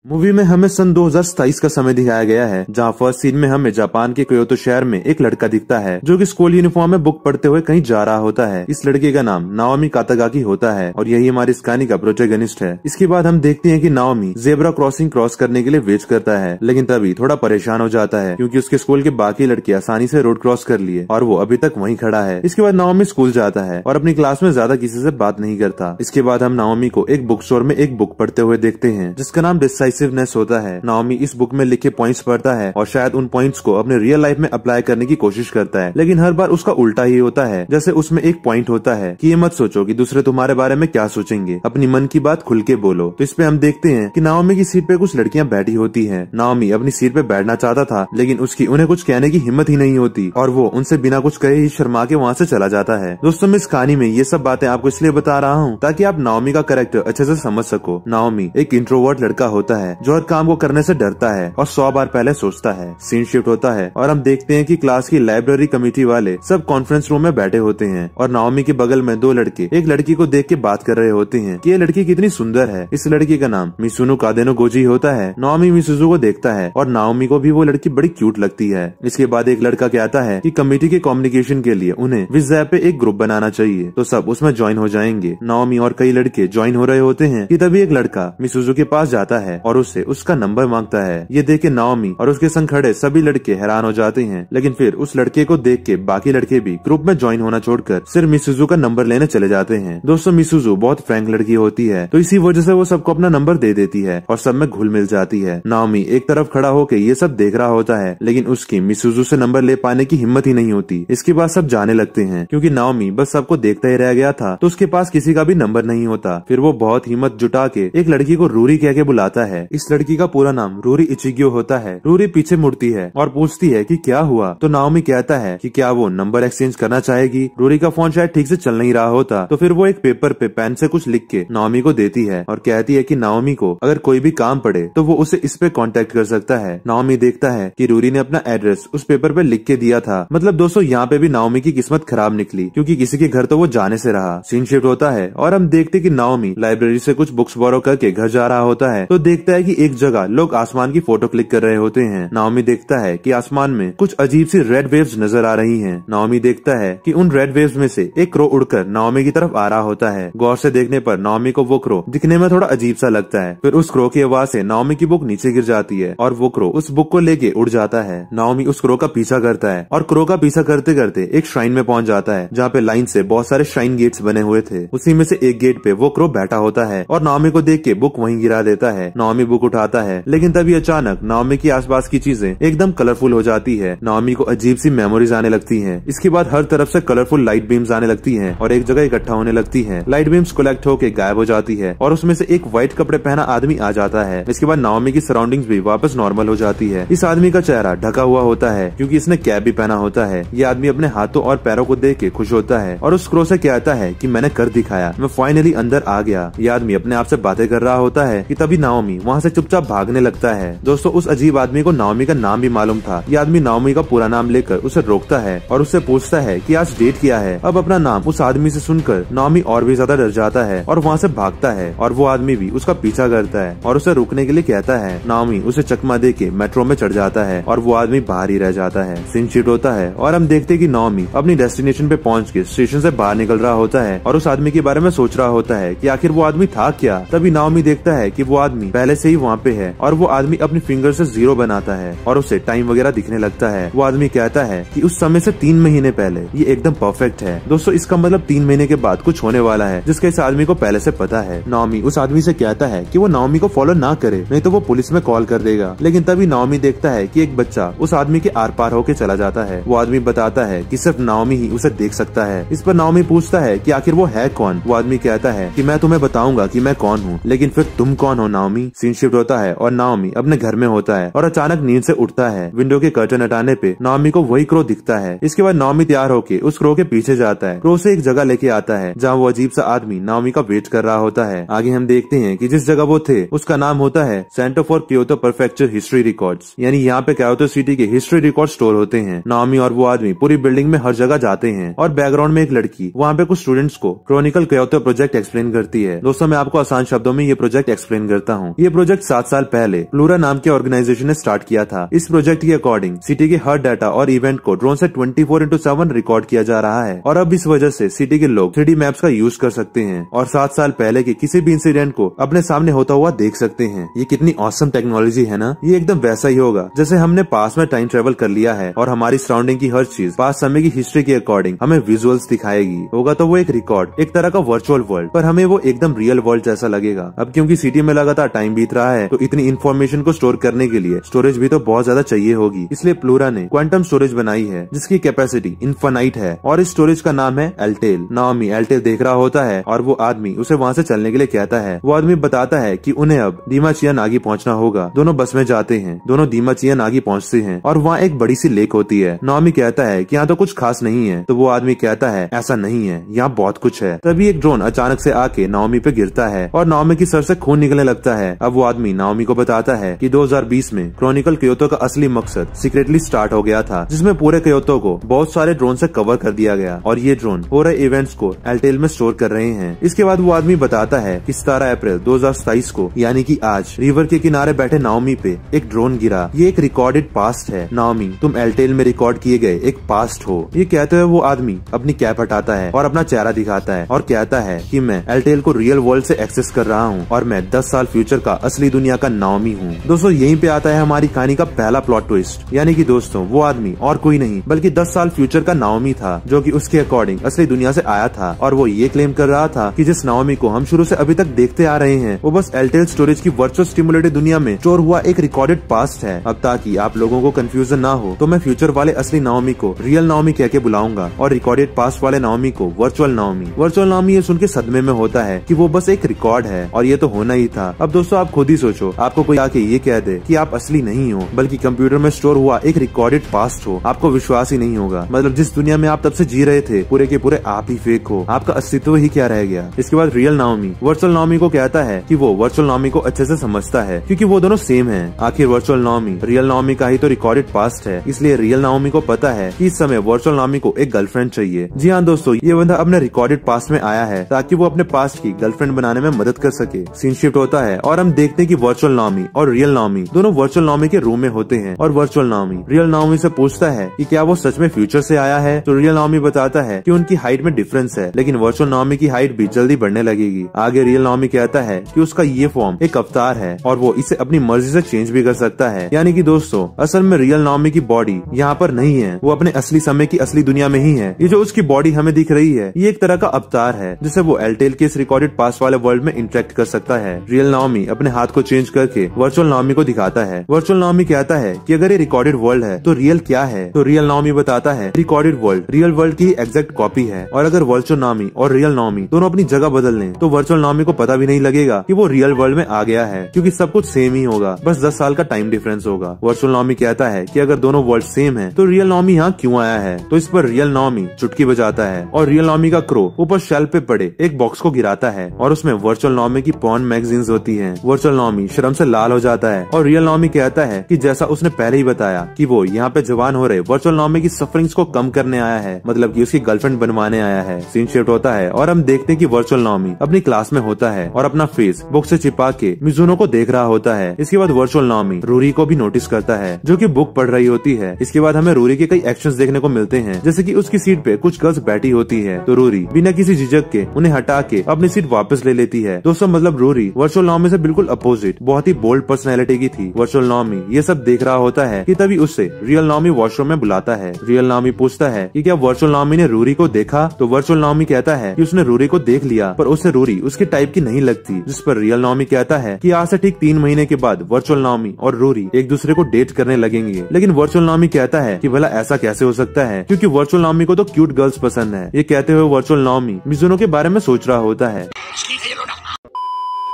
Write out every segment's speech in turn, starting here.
Movie में हमें सन 2027 का समय दिखाया गया है, जहां फर्स्ट सीन में हमें जापान के क्योतो शहर में एक लड़का दिखता है जो कि स्कूल यूनिफॉर्म में बुक पढ़ते हुए कहीं जा रहा होता है। इस लड़के का नाम नाओमी कातागाकी होता है और यही हमारी इस कहानी का प्रोटैगनिस्ट है। इसके बाद हम देखते हैं कि नाओमी जेब्रा क्रॉसिंग क्रॉस करने के लिए वेट करता है, लेकिन तभी थोड़ा परेशान हो जाता है क्योंकि उसके स्कूल के बाकी लड़के आसानी से रोड क्रॉस कर लिए और वो अभी तक वहीं खड़ा है। इसके बाद नाओमी स्कूल जाता है और अपनी क्लास में ज्यादा किसी से बात नहीं करता। इसके बाद हम नाओमी को एक बुक स्टोर में एक बुक पढ़ते हुए देखते हैं जिसका नाम डिसाइसिवनेस होता है। नाओमी इस बुक में लिखे पॉइंट्स पढ़ता है और शायद उन पॉइंट्स को अपने रियल लाइफ में अप्लाई करने की कोशिश करता है, लेकिन हर बार उसका उल्टा ही होता है। जैसे उसमें एक पॉइंट होता है कि ये मत सोचो कि दूसरे तुम्हारे बारे में क्या सोचेंगे, अपनी मन की बात खुल के बोलो। तो इस पे हम देखते हैं कि नाओमी की सीट पे कुछ लड़कियां बैठी होती हैं। नाओमी अपनी सीट पे बैठना चाहता था, लेकिन उसकी उन्हें कुछ कहने की हिम्मत ही नहीं होती और वो उनसे बिना कुछ कहे ही शर्मा के वहाँ से चला जाता है। दोस्तों, मैं इस कहानी में ये सब बातें आपको इसलिए बता रहा हूँ ताकि आप नाओमी का कैरेक्टर अच्छे से समझ सको। नाओमी एक इंट्रोवर्ट लड़का होता है जो हर काम को करने से डरता है और 100 बार पहले सोचता है। सीन शिफ्ट होता है और हम देखते हैं कि क्लास की लाइब्रेरी कमेटी वाले सब कॉन्फ्रेंस रूम में बैठे होते हैं और नाओमी के बगल में दो लड़के एक लड़की को देख के बात कर रहे होते हैं कि ये लड़की कितनी सुंदर है। इस लड़की का नाम मिसुनो कादेनो गोजी होता है। नाओमी मिसुजो को देखता है और नाओमी को भी वो लड़की बड़ी क्यूट लगती है। इसके बाद एक लड़का कहता है कि कमेटी के कम्युनिकेशन के लिए उन्हें व्हाट्सएप पे एक ग्रुप बनाना चाहिए, तो सब उसमें ज्वाइन हो जाएंगे। नाओमी और कई लड़के ज्वाइन हो रहे होते हैं कि तभी एक लड़का मिसुजो के पास जाता है और उससे उसका नंबर मांगता है। ये देख के नाओमी और उसके संग खड़े सभी लड़के हैरान हो जाते हैं, लेकिन फिर उस लड़के को देख के बाकी लड़के भी ग्रुप में ज्वाइन होना छोड़कर सिर्फ मिसुजो का नंबर लेने चले जाते हैं। दोस्तों, मिसुजो बहुत फ्रैंक लड़की होती है, तो इसी वजह से वो सबको अपना नंबर दे देती है और सब में घुल मिल जाती है। नाओमी एक तरफ खड़ा होकर ये सब देख रहा होता है, लेकिन उसकी मिसुजो से नंबर ले पाने की हिम्मत ही नहीं होती। इसके बाद सब जाने लगते हैं क्योंकि नाओमी बस सबको देखता ही रह गया था, तो उसके पास किसी का भी नंबर नहीं होता। फिर वो बहुत हिम्मत जुटा के एक लड़की को रूरी कह के बुलाता है। इस लड़की का पूरा नाम रूरी इचिग्यो होता है। रूरी पीछे मुड़ती है और पूछती है कि क्या हुआ, तो नाओमी कहता है कि क्या वो नंबर एक्सचेंज करना चाहेगी। रूरी का फोन शायद ठीक से चल नहीं रहा होता, तो फिर वो एक पेपर पे पेन से कुछ लिख के नाओमी को देती है और कहती है कि नाओमी को अगर कोई भी काम पड़े तो वो उसे इस पे कांटेक्ट कर सकता है। नाओमी देखता है कि रूरी ने अपना एड्रेस उस पेपर पे लिख के दिया था। मतलब दोस्तों, यहाँ पे भी नाओमी की किस्मत खराब निकली क्योंकि किसी के घर तो वो जाने से रहा। सीन शिफ्ट होता है और हम देखते कि नाओमी लाइब्रेरी से कुछ बुक्स बोरो करके घर जा रहा होता है, तो देखता है कि एक जगह लोग आसमान की फोटो क्लिक कर रहे होते हैं। नाओमी देखता है कि आसमान में कुछ अजीब सी रेड वेव्स नजर आ रही हैं। नाओमी देखता है कि उन रेड वेव्स में से एक क्रो उड़कर नाओमी की तरफ आ रहा होता है। गौर से देखने पर नाओमी को वो क्रो दिखने में थोड़ा अजीब सा लगता है। फिर उस क्रो की आवाज से नाओमी की बुक नीचे गिर जाती है और वो क्रो उस बुक को लेके उड़ जाता है। नाओमी उस क्रो का पीछा करता है और क्रो का पीछा करते करते एक श्राइन में पहुंच जाता है जहाँ पे लाइन से बहुत सारे श्राइन गेट्स बने हुए थे। उसी में से एक गेट पे वो क्रो बैठा होता है और नाओमी को देख के बुक वहीं गिरा देता है। नाओमी बुक उठाता है, लेकिन तभी अचानक नाओमी की आसपास की चीजें एकदम कलरफुल हो जाती है। नाओमी को अजीब सी मेमोरीज आने लगती हैं। इसके बाद हर तरफ से कलरफुल लाइट बीम्स आने लगती हैं और एक जगह इकट्ठा होने लगती हैं। लाइट बीम्स कलेक्ट होकर गायब हो जाती है और उसमें से एक व्हाइट कपड़े पहना आदमी आ जाता है। इसके बाद नाओमी की सराउंडिंग्स भी वापस नॉर्मल हो जाती है। इस आदमी का चेहरा ढका हुआ होता है क्योंकि इसने कैप भी पहना होता है। ये आदमी अपने हाथों और पैरों को देख के खुश होता है और उस क्रो से कहता है कि मैंने कर दिखाया, मैं फाइनली अंदर आ गया। ये आदमी अपने आप से बातें कर रहा होता है कि तभी नाओमी वहाँ से चुपचाप भागने लगता है। दोस्तों, उस अजीब आदमी को नाओमी का नाम भी मालूम था। ये आदमी नाओमी का पूरा नाम लेकर उसे रोकता है और उससे पूछता है कि आज डेट क्या है। अब अपना नाम उस आदमी से सुनकर नाओमी और भी ज्यादा डर जाता है और वहाँ से भागता है और वो आदमी भी उसका पीछा करता है और उसे रुकने के लिए कहता है। नाओमी उसे चकमा दे के मेट्रो में चढ़ जाता है और वो आदमी बाहर ही रह जाता है। सीन शिफ्ट होता है और हम देखते कि नाओमी अपनी डेस्टिनेशन पे पहुँच के स्टेशन से बाहर निकल रहा होता है और उस आदमी के बारे में सोच रहा होता है कि आखिर वो आदमी था क्या। तभी नाओमी देखता है कि वो आदमी पहले से ही वहाँ पे है और वो आदमी अपनी फिंगर से 0 बनाता है और उसे टाइम वगैरह दिखने लगता है। वो आदमी कहता है कि उस समय से 3 महीने पहले ये एकदम परफेक्ट है। दोस्तों, इसका मतलब 3 महीने के बाद कुछ होने वाला है जिसका इस आदमी को पहले से पता है। नाओमी उस आदमी से कहता है कि वो नाओमी को फॉलो ना करे, नहीं तो वो पुलिस में कॉल कर देगा। लेकिन तभी नाओमी देखता है कि एक बच्चा उस आदमी के आर पार होके चला जाता है। वो आदमी बताता है कि सिर्फ नाओमी ही उसे देख सकता है। इस पर नाओमी पूछता है कि आखिर वो है कौन। वो आदमी कहता है कि मैं तुम्हें बताऊंगा कि मैं कौन हूँ, लेकिन फिर तुम कौन हो नाओमी। सीन शिफ्ट होता है और नाओमी अपने घर में होता है और अचानक नींद से उठता है। विंडो के कर्टन हटाने पे नाओमी को वही क्रो दिखता है। इसके बाद नाओमी तैयार होके उस क्रो के पीछे जाता है। क्रो से एक जगह लेके आता है जहाँ वो अजीब सा आदमी नाओमी का वेट कर रहा होता है। आगे हम देखते हैं कि जिस जगह वो थे उसका नाम होता है centre for Kyoto prefecture history records, यानी यहाँ पे क्योतो सिटी के हिस्ट्री रिकॉर्ड स्टोर होते हैं। नाओमी और वो आदमी पूरी बिल्डिंग में हर जगह जाते हैं और बैकग्राउंड में एक लड़की वहाँ पे कुछ स्टूडेंट्स को क्रॉनिकल क्योतो प्रोजेक्ट एक्सप्लेन करती है। दोस्तों, मैं आपको आसान शब्दों में ये प्रोजेक्ट एक्सप्लेन करता हूँ। ये ये प्रोजेक्ट 7 साल पहले प्लूरा नाम के ऑर्गेनाइजेशन ने स्टार्ट किया था। इस प्रोजेक्ट के अकॉर्डिंग सिटी के हर डाटा और इवेंट को ड्रोन से 24/7 रिकॉर्ड किया जा रहा है और अब इस वजह से सिटी के लोग 3D मैप्स का यूज कर सकते हैं और 7 साल पहले के किसी भी इंसिडेंट को अपने सामने होता हुआ देख सकते हैं। ये कितनी ऑसम टेक्नोलॉजी है ना। ये एकदम वैसा ही होगा जैसे हमने पास में टाइम ट्रेवल कर लिया है और हमारी सराउंडिंग की हर चीज पास समय की हिस्ट्री के अकॉर्डिंग हमें विजुअल्स दिखाएगी। होगा तो वो एक रिकॉर्ड, एक तरह का वर्चुअल वर्ल्ड, पर हमें वो एकदम रियल वर्ल्ड जैसा लगेगा। अब क्योंकि सिटी में लगातार टाइम बीत रहा है तो इतनी इन्फॉर्मेशन को स्टोर करने के लिए स्टोरेज भी तो बहुत ज्यादा चाहिए होगी, इसलिए प्लूरा ने क्वांटम स्टोरेज बनाई है जिसकी कैपेसिटी इनफाइनाइट है और इस स्टोरेज का नाम है एल्टेल। नाओमी एल्टेल देख रहा होता है और वो आदमी उसे वहाँ से चलने के लिए कहता है। वो आदमी बताता है कि उन्हें अब दीमाचिया नागी पहुँचना होगा। दोनों बस में जाते हैं, दोनों दीमाचिया नागी पहुँचते हैं और वहाँ एक बड़ी सी लेक होती है। नाओमी कहता है कि यहाँ तो कुछ खास नहीं है, तो वो आदमी कहता है ऐसा नहीं है, यहाँ बहुत कुछ है। तभी एक ड्रोन अचानक से आके नाओमी पे गिरता है और नाओमी की सर से खून निकलने लगता है। अब वो आदमी नाओमी को बताता है कि 2020 में क्रॉनिकल क्योतो का असली मकसद सीक्रेटली स्टार्ट हो गया था, जिसमें पूरे क्योतो को बहुत सारे ड्रोन से कवर कर दिया गया और ये ड्रोन हो रहे इवेंट्स को एल्टेल में स्टोर कर रहे हैं। इसके बाद वो आदमी बताता है कि 17 अप्रैल 2027 को यानी कि आज रिवर के किनारे बैठे नाओमी पे एक ड्रोन गिरा। ये एक रिकॉर्डेड पास्ट है। नाओमी, तुम एल्टेल में रिकॉर्ड किए गए एक पास्ट हो। ये कहते हुए वो आदमी अपनी कैप हटाता है और अपना चेहरा दिखाता है और कहता है कि मैं एल्टेल को रियल वर्ल्ड से एक्सेस कर रहा हूँ और मैं 10 साल फ्यूचर का असली दुनिया का नाओमी हूँ। दोस्तों यहीं पे आता है हमारी कहानी का पहला प्लॉट ट्विस्ट, यानी कि दोस्तों वो आदमी और कोई नहीं बल्कि 10 साल फ्यूचर का नाओमी था, जो कि उसके अकॉर्डिंग असली दुनिया से आया था और वो ये क्लेम कर रहा था कि जिस नाओमी को हम शुरू से अभी तक देखते आ रहे हैं वो बस एल्टेल स्टोरेज की वर्चुअल स्टिमुलेटेड दुनिया में स्टोर हुआ एक रिकॉर्डेड पास्ट है। अब ताकि आप लोगों को कंफ्यूजन ना हो तो मैं फ्यूचर वाले असली नाओमी को रियल नाओमी कह के बुलाऊंगा और रिकॉर्डेड पास्ट वाले नाओमी को वर्चुअल नाओमी। वर्चुअल नाओमी ये सुन के सदमे में होता है कि वो बस एक रिकॉर्ड है और ये तो होना ही था। अब दोस्तों आप खुद ही सोचो, आपको कोई आके ये कह दे कि आप असली नहीं हो बल्कि कंप्यूटर में स्टोर हुआ एक रिकॉर्डेड पास्ट हो, आपको विश्वास ही नहीं होगा। मतलब जिस दुनिया में आप तब से जी रहे थे पूरे के पूरे आप ही फेक हो, आपका अस्तित्व ही क्या रह गया। इसके बाद रियल नाओमी वर्चुअल नाओमी को कहता है कि वो वर्चुअल नाओमी को अच्छे से समझता है क्योंकि वो दोनों सेम है। आखिर वर्चुअल नाओमी रियल नाओमी का ही तो रिकॉर्डेड पास्ट है, इसलिए रियल नाओमी को पता है कि इस समय वर्चुअल नाओमी को एक गर्लफ्रेंड चाहिए। जी हाँ दोस्तों, ये बंदा अपने रिकॉर्डेड पास्ट में आया है ताकि वो अपने पास्ट की गर्लफ्रेंड बनाने में मदद कर सके। सीन शिफ्ट होता है और हम देखते हैं कि वर्चुअल नाओमी और रियल नाओमी दोनों वर्चुअल नाओमी के रूम में होते हैं और वर्चुअल नाओमी रियल नाओमी से पूछता है कि क्या वो सच में फ्यूचर से आया है। तो रियल नाओमी बताता है कि उनकी हाइट में डिफरेंस है, लेकिन वर्चुअल नाओमी की हाइट भी जल्दी बढ़ने लगेगी। आगे रियल नाओमी कहता है कि उसका ये फॉर्म एक अवतार है और वो इसे अपनी मर्जी से चेंज भी कर सकता है। यानी कि दोस्तों असल में रियल नाओमी की बॉडी यहाँ पर नहीं है, वो अपने असली समय की असली दुनिया में ही है। ये जो उसकी बॉडी हमें दिख रही है ये एक तरह का अवतार है जिसे वो एल्टेल के इस रिकॉर्डेड पास्ट वाले वर्ल्ड में इंटरेक्ट कर सकता है। रियल नाओमी अपने हाथ को चेंज करके वर्चुअल नाओमी को दिखाता है। वर्चुअल नाओमी कहता है कि अगर ये रिकॉर्डेड वर्ल्ड है तो रियल क्या है। तो रियल नाओमी बताता है रिकॉर्डेड वर्ल्ड रियल वर्ल्ड की एग्जैक्ट कॉपी है और अगर वर्चुअल नाओमी और रियल नाओमी दोनों अपनी जगह बदल लें तो वर्चुअल नाओमी को पता भी नहीं लगेगा कि वो रियल वर्ल्ड में आ गया है, क्योंकि सब कुछ सेम ही होगा, बस 10 साल का टाइम डिफरेंस होगा। वर्चुअल नाओमी कहता है कि अगर दोनों वर्ल्ड सेम है तो रियल नाओमी यहाँ क्यों आया है। तो इस पर रियल नाओमी चुटकी बजाता है और रियल नाओमी का क्रो ऊपर शेल्फ पे पड़े एक बॉक्स को गिराता है और उसमें वर्चुअल नाओमी की पॉर्न मैगजीन्स होती हैं। वर्चुअल नाओमी शर्म से लाल हो जाता है और रियल नाओमी कहता है कि जैसा उसने पहले ही बताया कि वो यहाँ पे जवान हो रहे वर्चुअल नाओमी की सफरिंग्स को कम करने आया है, मतलब कि उसकी गर्लफ्रेंड बनवाने आया है। सीन शिफ्ट होता है और हम देखते हैं कि वर्चुअल नाओमी अपनी क्लास में होता है और अपना फेस बुक से छिपा के मिजुनो को देख रहा होता है। इसके बाद वर्चुअल नाओमी रूरी को भी नोटिस करता है जो कि बुक पढ़ रही होती है। इसके बाद हमें रूरी के कई एक्शंस देखने को मिलते हैं, जैसे कि उसकी सीट पे कुछ गर्ल्स बैठी होती है तो रूरी बिना किसी झिझक के उन्हें हटा के अपनी सीट वापस ले लेती है। दोस्तों मतलब रूरी वर्चुअल नाओमी से बिल्कुल अपोजिट बहुत ही बोल्ड पर्सनैलिटी की थी। वर्चुअल नाओमी ये सब देख रहा होता है कि तभी उससे रियल नाओमी वॉशरूम में बुलाता है। रियल नाओमी पूछता है कि क्या वर्चुअल नाओमी ने रूरी को देखा। तो वर्चुअल नाओमी कहता है कि उसने रूरी को देख लिया पर उससे रूरी उसके टाइप की नहीं लगती। जिस पर रियल नाओमी कहता है कि आज से ठीक 3 महीने के बाद वर्चुअल नाओमी और रूरी एक दूसरे को डेट करने लगेंगे। लेकिन वर्चुअल नाओमी कहता है कि भला ऐसा कैसे हो सकता है, क्योंकि वर्चुअल नाओमी को तो क्यूट गर्ल्स पसंद है। ये कहते हुए वर्चुअल नाओमी मिजुनो के बारे में सोच रहा होता है।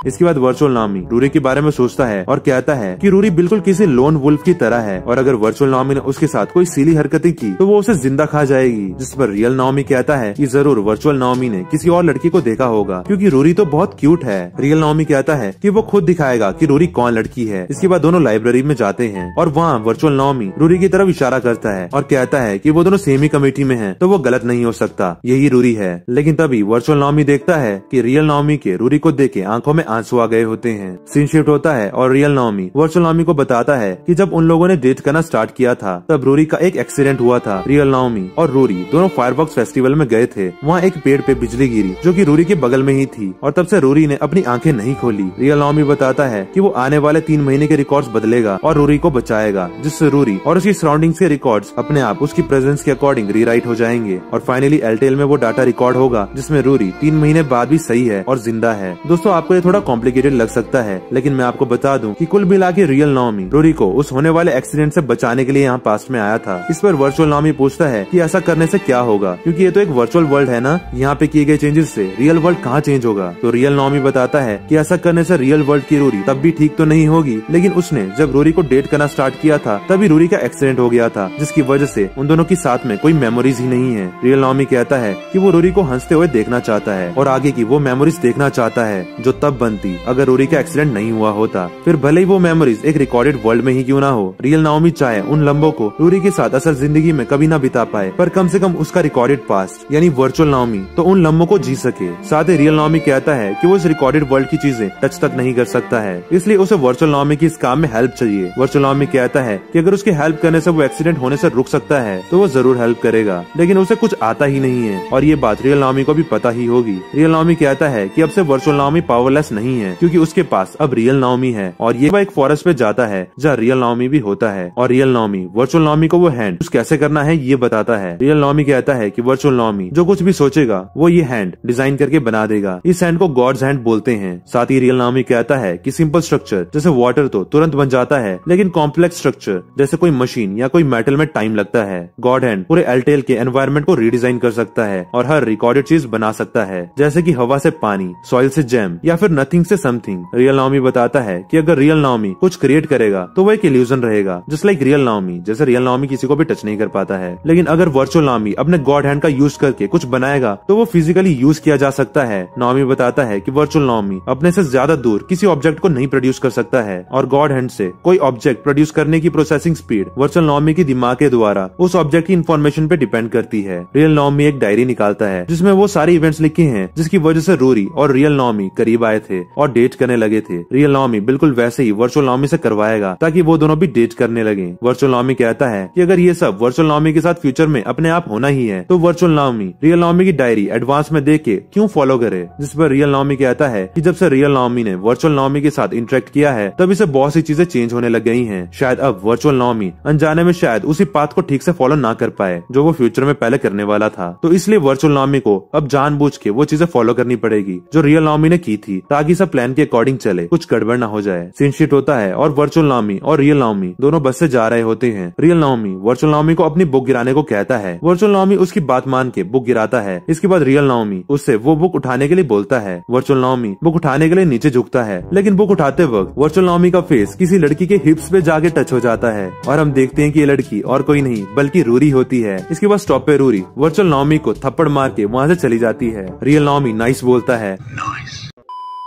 इसके बाद वर्चुअल नाओमी रूरी के बारे में सोचता है और कहता है कि रूरी बिल्कुल किसी लोन वुल्फ की तरह है और अगर वर्चुअल नाओमी ने उसके साथ कोई सीली हरकतें की तो वो उसे जिंदा खा जाएगी। जिस पर रियल नाओमी कहता है कि जरूर वर्चुअल नाओमी ने किसी और लड़की को देखा होगा क्योंकि रूरी तो बहुत क्यूट है। रियल नाओमी कहता है कि वो खुद दिखाएगा कि रूरी कौन लड़की है। इसके बाद दोनों लाइब्रेरी में जाते हैं और वहाँ वर्चुअल नाओमी रूरी की तरफ इशारा करता है और कहता है कि वो दोनों सेम ही कमेटी में हैं, तो वो गलत नहीं हो सकता, यही रूरी है। लेकिन तभी वर्चुअल नाओमी देखता है कि रियल नाओमी के रूरी को देख के आंखों में आंसू आ गए होते हैं। सीन शिफ्ट होता है और रियल नाओमी वर्चुअल नाओमी को बताता है कि जब उन लोगों ने डेट करना स्टार्ट किया था तब रूरी का एक एक्सीडेंट हुआ था। रियल नाओमी और रूरी दोनों फायरवर्क्स फेस्टिवल में गए थे। वहाँ एक पेड़ पे बिजली गिरी जो कि रूरी के बगल में ही थी और तब से रूरी ने अपनी आंखें नहीं खोली। रियल नाओमी बताता है कि वो आने वाले 3 महीने के रिकॉर्ड्स बदलेगा और रूरी को बचाएगा, जिससे रूरी और उसकी सराउंडिंग्स के रिकॉर्ड्स अपने आप उसकी प्रेजेंस के अकॉर्डिंग रीराइट हो जाएंगे और फाइनली एलटेल में वो डाटा रिकॉर्ड होगा जिसमें रूरी 3 महीने बाद भी सही है और जिंदा है। दोस्तों आपको ये थोड़ा कॉम्प्लिकेटेड लग सकता है, लेकिन मैं आपको बता दूं कि कुल मिला के रियल नाओमी रूरी को उस होने वाले एक्सीडेंट से बचाने के लिए यहाँ पास्ट में आया था। इस पर वर्चुअल नाओमी पूछता है कि ऐसा करने से क्या होगा, क्योंकि ये तो एक वर्चुअल वर्ल्ड है ना, यहाँ पे किए गए चेंजेस से रियल वर्ल्ड कहाँ चेंज होगा। तो रियल नाओमी बताता है कि ऐसा करने से रियल वर्ल्ड की रूरी तब भी ठीक तो नहीं होगी, लेकिन उसने जब रूरी को डेट करना स्टार्ट किया था तभी रूरी का एक्सीडेंट हो गया था, जिसकी वजह से उन दोनों की साथ में कोई मेमोरीज ही नहीं है। रियल नाओमी कहता है कि वो रूरी को हंसते हुए देखना चाहता है और आगे की वो मेमोरीज देखना चाहता है जो तब बनती अगर रूरी का एक्सीडेंट नहीं हुआ होता। फिर भले ही वो मेमोरीज एक रिकॉर्डेड वर्ल्ड में ही क्यों ना हो, रियल नाओमी चाहे उन लम्बों को रूरी के साथ असल जिंदगी में कभी ना बिता पाए, पर कम से कम उसका रिकॉर्डेड पास्ट यानी वर्चुअल नाओमी तो उन लम्बों को जी सके। साथ ही रियल नाओमी कहता है कि वो इस रिकॉर्डेड वर्ल्ड की चीजें टच तक नहीं कर सकता है, इसलिए उसे वर्चुअल नाओमी की इस काम में हेल्प चाहिए। वर्चुअल नाओमी कहता है कि अगर उसके हेल्प करने से वो एक्सीडेंट होने से रुक सकता है तो वो जरूर हेल्प करेगा, लेकिन उसे कुछ आता ही नहीं है और ये बात रियल नाओमी को भी पता ही होगी। रियल नाओमी कहता है कि अब से वर्चुअल नाओमी पावरलेस नहीं है, क्योंकि उसके पास अब रियल नाओमी है और ये एक फॉरेस्ट पे जाता है जहाँ रियल नाओमी भी होता है और रियल नाओमी वर्चुअल नाओमी को वो हैंड कैसे करना है ये बताता है। रियल नाओमी कहता है कि वर्चुअल नाओमी जो कुछ भी सोचेगा वो ये हैंड डिजाइन करके बना देगा। इस हैंड को गॉड्स हैंड बोलते हैं। साथ ही रियल नाओमी कहता है कि सिंपल स्ट्रक्चर जैसे वाटर तो तुरंत बन जाता है, लेकिन कॉम्प्लेक्स स्ट्रक्चर जैसे कोई मशीन या कोई मेटल में टाइम लगता है। गॉड हैंड पूरे एलटेल के एनवायरनमेंट को रीडिजाइन कर सकता है और हर रिकॉर्डेड चीज बना सकता है, जैसे कि हवा से पानी, सॉइल से जेम या फिर नथिंग से समथिंग। रियल नाओमी बताता है कि अगर रियल नाओमी कुछ क्रिएट करेगा तो वो एक इल्यूजन रहेगा, जस्ट लाइक रियल नाओमी। जैसे रियल नाओमी किसी को भी टच नहीं कर पाता है, लेकिन अगर वर्चुअल नाओमी अपने गॉड हैंड का यूज करके कुछ बनाएगा तो वो फिजिकली यूज किया जा सकता है। नाओमी बताता है कि वर्चुअल नाओमी अपने से ज्यादा दूर किसी ऑब्जेक्ट को नहीं प्रोड्यूस कर सकता है और गॉड हैंड से कोई ऑब्जेक्ट प्रोड्यूस करने की प्रोसेसिंग स्पीड वर्चुअल नाओमी की दिमाग के द्वारा उस ऑब्जेक्ट की इन्फॉर्मेशन पे डिपेंड करती है। रियल नाओमी एक डायरी निकालता है जिसमें वो सारे इवेंट्स लिखे हैं जिसकी वजह से रूरी और रियल नाओमी करीब आए थे और डेट करने लगे थे। रियल नाओमी बिल्कुल वैसे ही वर्चुअल नाओमी से करवाएगा ताकि वो दोनों भी डेट करने लगे। वर्चुअल नाओमी कहता है कि अगर ये सब वर्चुअल नाओमी के साथ फ्यूचर में अपने आप होना ही है तो वर्चुअल नाओमी रियल नाओमी की डायरी एडवांस में देख के क्यों फॉलो करे। जिस पर रियल नाओमी कहता है कि जब से रियल नाओमी ने वर्चुअल नाओमी के साथ इंटरेक्ट किया है तब इसे बहुत सी चीजें चेंज होने लग गई हैं। शायद अब वर्चुअल नाओमी अनजाने में शायद उसी पाथ को ठीक से फॉलो ना कर पाए जो वो फ्यूचर में पहले करने वाला था, तो इसलिए वर्चुअल नाओमी को अब जानबूझ के वो चीजें फॉलो करनी पड़ेगी जो रियल नाओमी ने की थी, ताकि सब प्लान के अकॉर्डिंग चले, कुछ गड़बड़ ना हो जाए। सीन शिफ्ट होता है और वर्चुअल नाओमी और रियल नाओमी दोनों बस से जा रहे होते हैं। रियल नाओमी वर्चुअल नाओमी को अपनी बुक गिराने को कहता है। वर्चुअल नाओमी उसकी बात मान के बुक गिराता है। इसके बाद रियल नाओमी उससे वो बुक उठाने के लिए बोलता है। वर्चुअल नाओमी बुक उठाने के लिए नीचे झुकता है, लेकिन बुक उठाते वक्त वर्चुअल नाओमी का फेस किसी लड़की के हिप्स पे जाके टच हो जाता है और हम देखते हैं कि ये लड़की और कोई नहीं बल्कि रूरी होती है। इसके बाद स्टॉप पे रूरी वर्चुअल नाओमी को थप्पड़ मार के वहाँ से चली जाती है। रियल नाओमी नाइस बोलता है